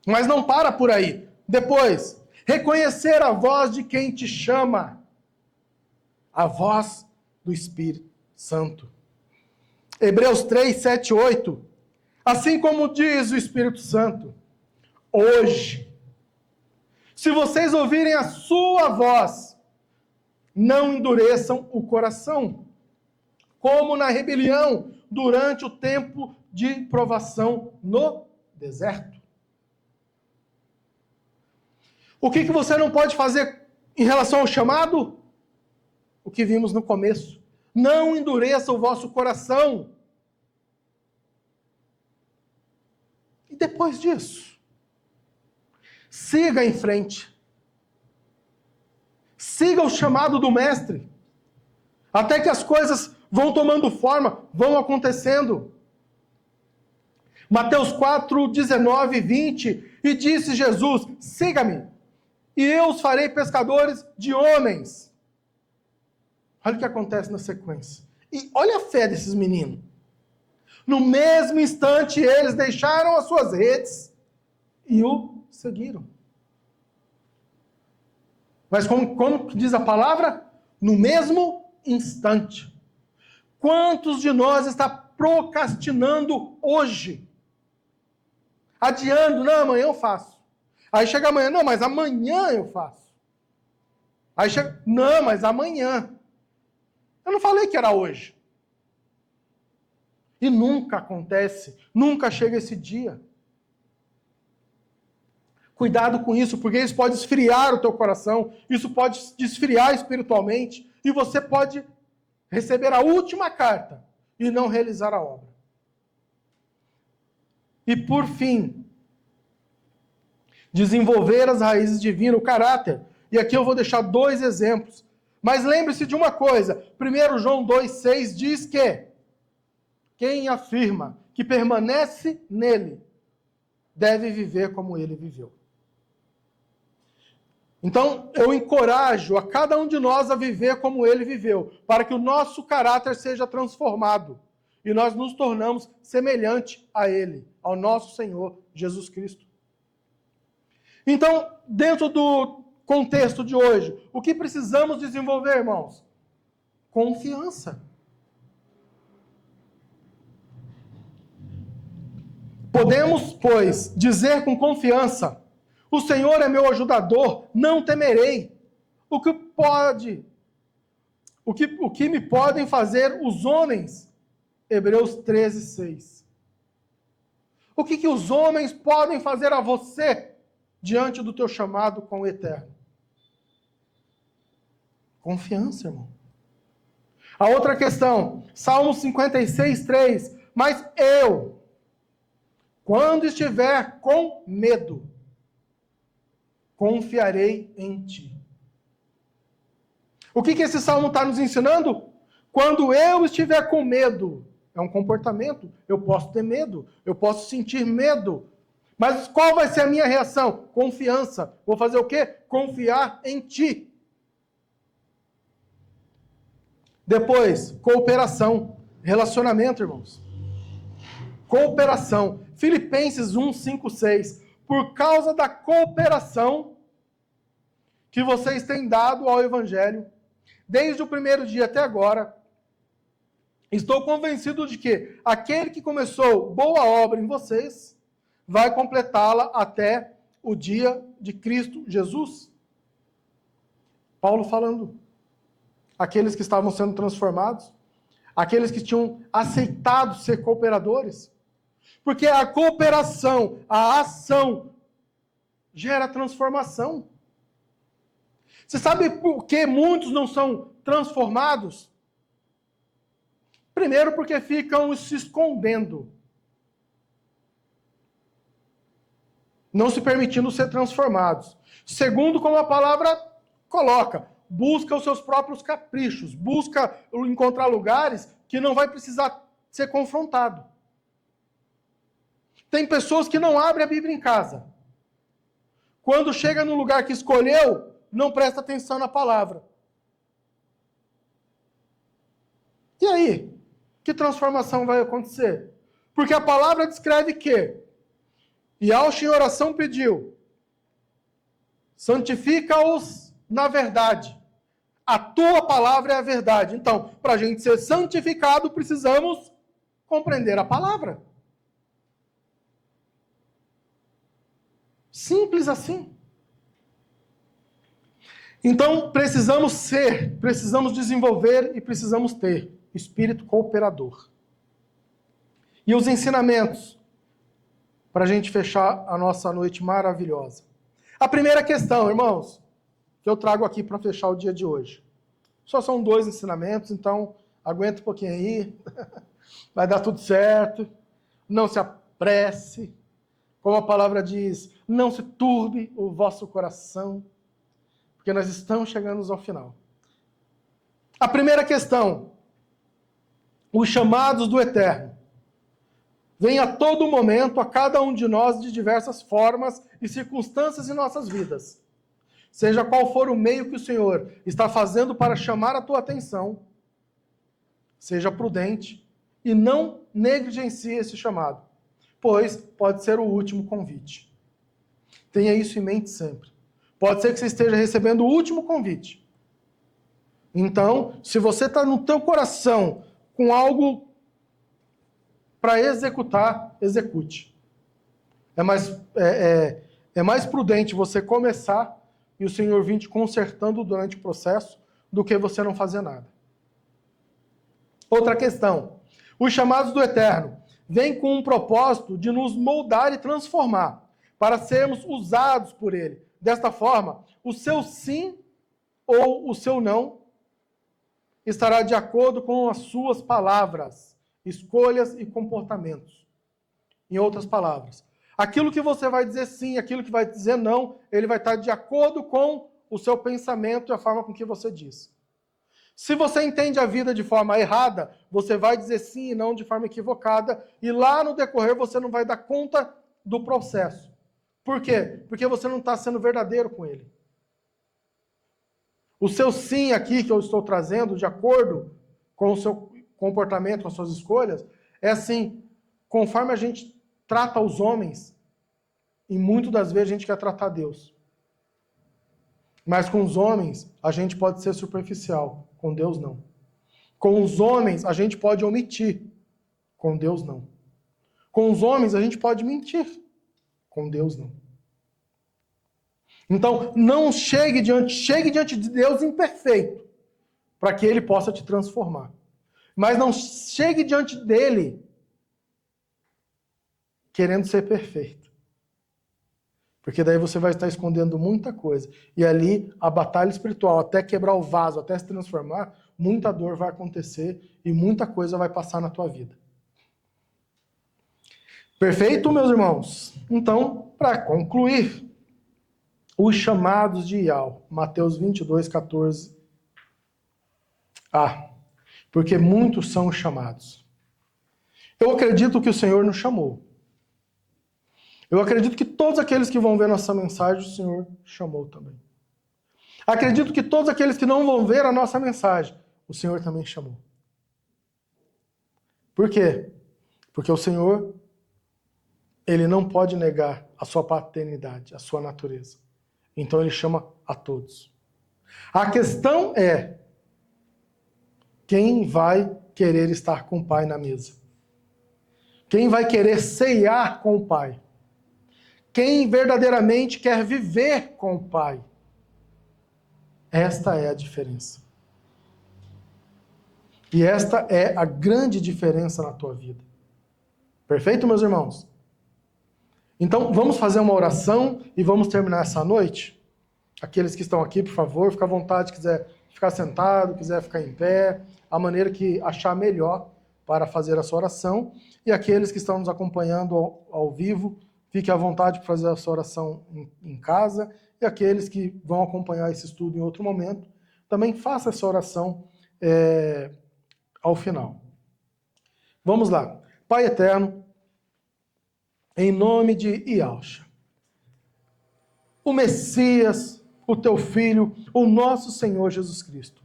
Mas não para por aí. Depois, reconhecer a voz de quem te chama. A voz do Espírito Santo. Hebreus 3, 7, 8. Assim como diz o Espírito Santo, hoje, se vocês ouvirem a sua voz, não endureçam o coração, como na rebelião durante o tempo de provação no deserto. O que você não pode fazer em relação ao chamado? O que vimos no começo. Não endureça o vosso coração. E depois disso, siga em frente. Siga o chamado do mestre. Até que as coisas vão tomando forma, vão acontecendo. Mateus 4, 19 e 20. E disse Jesus, siga-me. e eu os farei pescadores de homens. Olha o que acontece na sequência. E olha a fé desses meninos. No mesmo instante, eles deixaram as suas redes e o seguiram. Mas como diz a palavra? No mesmo instante. Quantos de nós está procrastinando hoje? Adiando, não, amanhã eu faço. Aí chega amanhã, não, mas amanhã eu faço. Aí chega, não, mas amanhã. Eu não falei que era hoje. E nunca acontece, nunca chega esse dia. Cuidado com isso, porque isso pode esfriar o teu coração, isso pode te esfriar espiritualmente, e você pode receber a última carta e não realizar a obra. E por fim, desenvolver as raízes divinas, o caráter. E aqui eu vou deixar 2 exemplos. Mas lembre-se de uma coisa, 1 João 2,6 diz que quem afirma que permanece nele deve viver como ele viveu. Então, eu encorajo a cada um de nós a viver como ele viveu, para que o nosso caráter seja transformado e nós nos tornamos semelhante a ele, ao nosso Senhor Jesus Cristo. Então, dentro do contexto de hoje, o que precisamos desenvolver, irmãos? Confiança. Podemos, pois, dizer com confiança: o Senhor é meu ajudador, não temerei. O que me podem fazer os homens? Hebreus 13:6. O que os homens podem fazer a você diante do teu chamado com o eterno? Confiança, irmão. A outra questão, Salmo 56:3. Mas eu, quando estiver com medo, confiarei em ti. O que esse salmo está nos ensinando? Quando eu estiver com medo, é um comportamento, eu posso ter medo, eu posso sentir medo. Mas qual vai ser a minha reação? Confiança. Vou fazer o quê? Confiar em ti. Depois, cooperação. Relacionamento, irmãos. Cooperação. Filipenses 1, 5, 6. Por causa da cooperação que vocês têm dado ao Evangelho, desde o primeiro dia até agora, estou convencido de que aquele que começou boa obra em vocês, vai completá-la até o dia de Cristo Jesus. Paulo falando. Aqueles que estavam sendo transformados, aqueles que tinham aceitado ser cooperadores. Porque a cooperação, a ação, gera transformação. Você sabe por que muitos não são transformados? Primeiro, porque ficam se escondendo. Não se permitindo ser transformados. Segundo, como a palavra coloca, busca os seus próprios caprichos, busca encontrar lugares que não vai precisar ser confrontado. Tem pessoas que não abrem a Bíblia em casa. Quando chega no lugar que escolheu, não presta atenção na palavra. E aí? Que transformação vai acontecer? Porque a palavra descreve que Yahshua em oração pediu: santifica-os na verdade. A tua palavra é a verdade. Então, para a gente ser santificado, precisamos compreender a palavra. Simples assim. Então, precisamos desenvolver e precisamos ter espírito cooperador. E os ensinamentos, para a gente fechar a nossa noite maravilhosa. A primeira questão, irmãos, que eu trago aqui para fechar o dia de hoje. Só são 2 ensinamentos, então aguenta um pouquinho aí, vai dar tudo certo, não se apresse, como a palavra diz, não se turbe o vosso coração, porque nós estamos chegando ao final. A primeira questão, os chamados do Eterno, vêm a todo momento, a cada um de nós, de diversas formas e circunstâncias em nossas vidas. seja qual for o meio que o Senhor está fazendo para chamar a tua atenção, seja prudente e não negligencie esse chamado, pois pode ser o último convite. Tenha isso em mente sempre. Pode ser que você esteja recebendo o último convite. Então, se você está no teu coração com algo para executar, execute. É mais prudente você começar e o Senhor vir te consertando durante o processo do que você não fazer nada. Outra questão. Os chamados do Eterno vêm com um propósito de nos moldar e transformar, para sermos usados por Ele. Desta forma, o seu sim ou o seu não estará de acordo com as suas palavras, escolhas e comportamentos. Em outras palavras, aquilo que você vai dizer sim, aquilo que vai dizer não, ele vai estar de acordo com o seu pensamento e a forma com que você diz. Se você entende a vida de forma errada, você vai dizer sim e não de forma equivocada, e lá no decorrer você não vai dar conta do processo. Por quê? Porque você não está sendo verdadeiro com ele. O seu sim aqui que eu estou trazendo, de acordo com o seu comportamento, com as suas escolhas, é assim, conforme a gente trata os homens, e muitas das vezes a gente quer tratar Deus. Mas com os homens, a gente pode ser superficial, com Deus não. Com os homens, a gente pode omitir, com Deus não. Com os homens, a gente pode mentir, com Deus não. Então, não chegue diante de Deus imperfeito, para que Ele possa te transformar. Mas não chegue diante dele querendo ser perfeito. Porque daí você vai estar escondendo muita coisa. E ali, a batalha espiritual, até quebrar o vaso, até se transformar, muita dor vai acontecer e muita coisa vai passar na tua vida. Perfeito, meus irmãos? Então, para concluir, os chamados de Ial, Mateus 22, 14. Porque muitos são os chamados. Eu acredito que o Senhor nos chamou. Eu acredito que todos aqueles que vão ver nossa mensagem, o Senhor chamou também. Acredito que todos aqueles que não vão ver a nossa mensagem, o Senhor também chamou. Por quê? Porque o Senhor, Ele não pode negar a sua paternidade, a sua natureza. Então Ele chama a todos. A questão é, quem vai querer estar com o Pai na mesa? Quem vai querer ceiar com o Pai? Quem verdadeiramente quer viver com o Pai? Esta é a diferença. E esta é a grande diferença na tua vida. Perfeito, meus irmãos? Então, vamos fazer uma oração e vamos terminar essa noite? Aqueles que estão aqui, por favor, fica à vontade, quiser ficar sentado, quiser ficar em pé, a maneira que achar melhor para fazer a sua oração. E aqueles que estão nos acompanhando ao vivo, fique à vontade para fazer a sua oração em casa. E aqueles que vão acompanhar esse estudo em outro momento, também faça essa oração ao final. Vamos lá. Pai eterno, em nome de Ialcha, o Messias, o teu Filho, o nosso Senhor Jesus Cristo,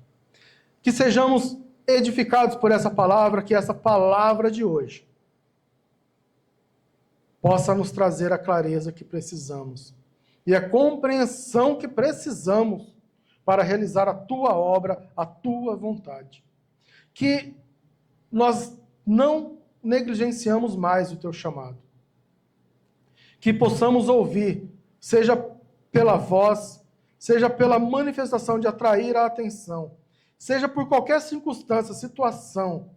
que sejamos edificados por essa palavra, que essa palavra de hoje possa nos trazer a clareza que precisamos e a compreensão que precisamos para realizar a tua obra, a tua vontade. Que nós não negligenciamos mais o teu chamado. Que possamos ouvir, seja pela voz, seja pela manifestação de atrair a atenção, seja por qualquer circunstância, situação,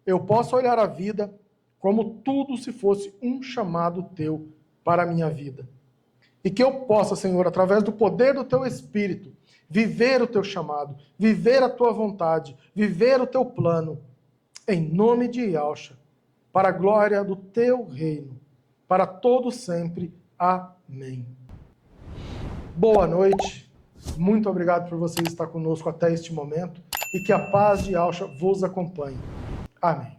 eu posso olhar a vida como tudo se fosse um chamado teu para a minha vida. E que eu possa, Senhor, através do poder do teu Espírito, viver o teu chamado, viver a tua vontade, viver o teu plano, em nome de Ialcha, para a glória do teu reino, para todo sempre. Amém. Boa noite, muito obrigado por você estar conosco até este momento, e que a paz de Ialcha vos acompanhe. Amém.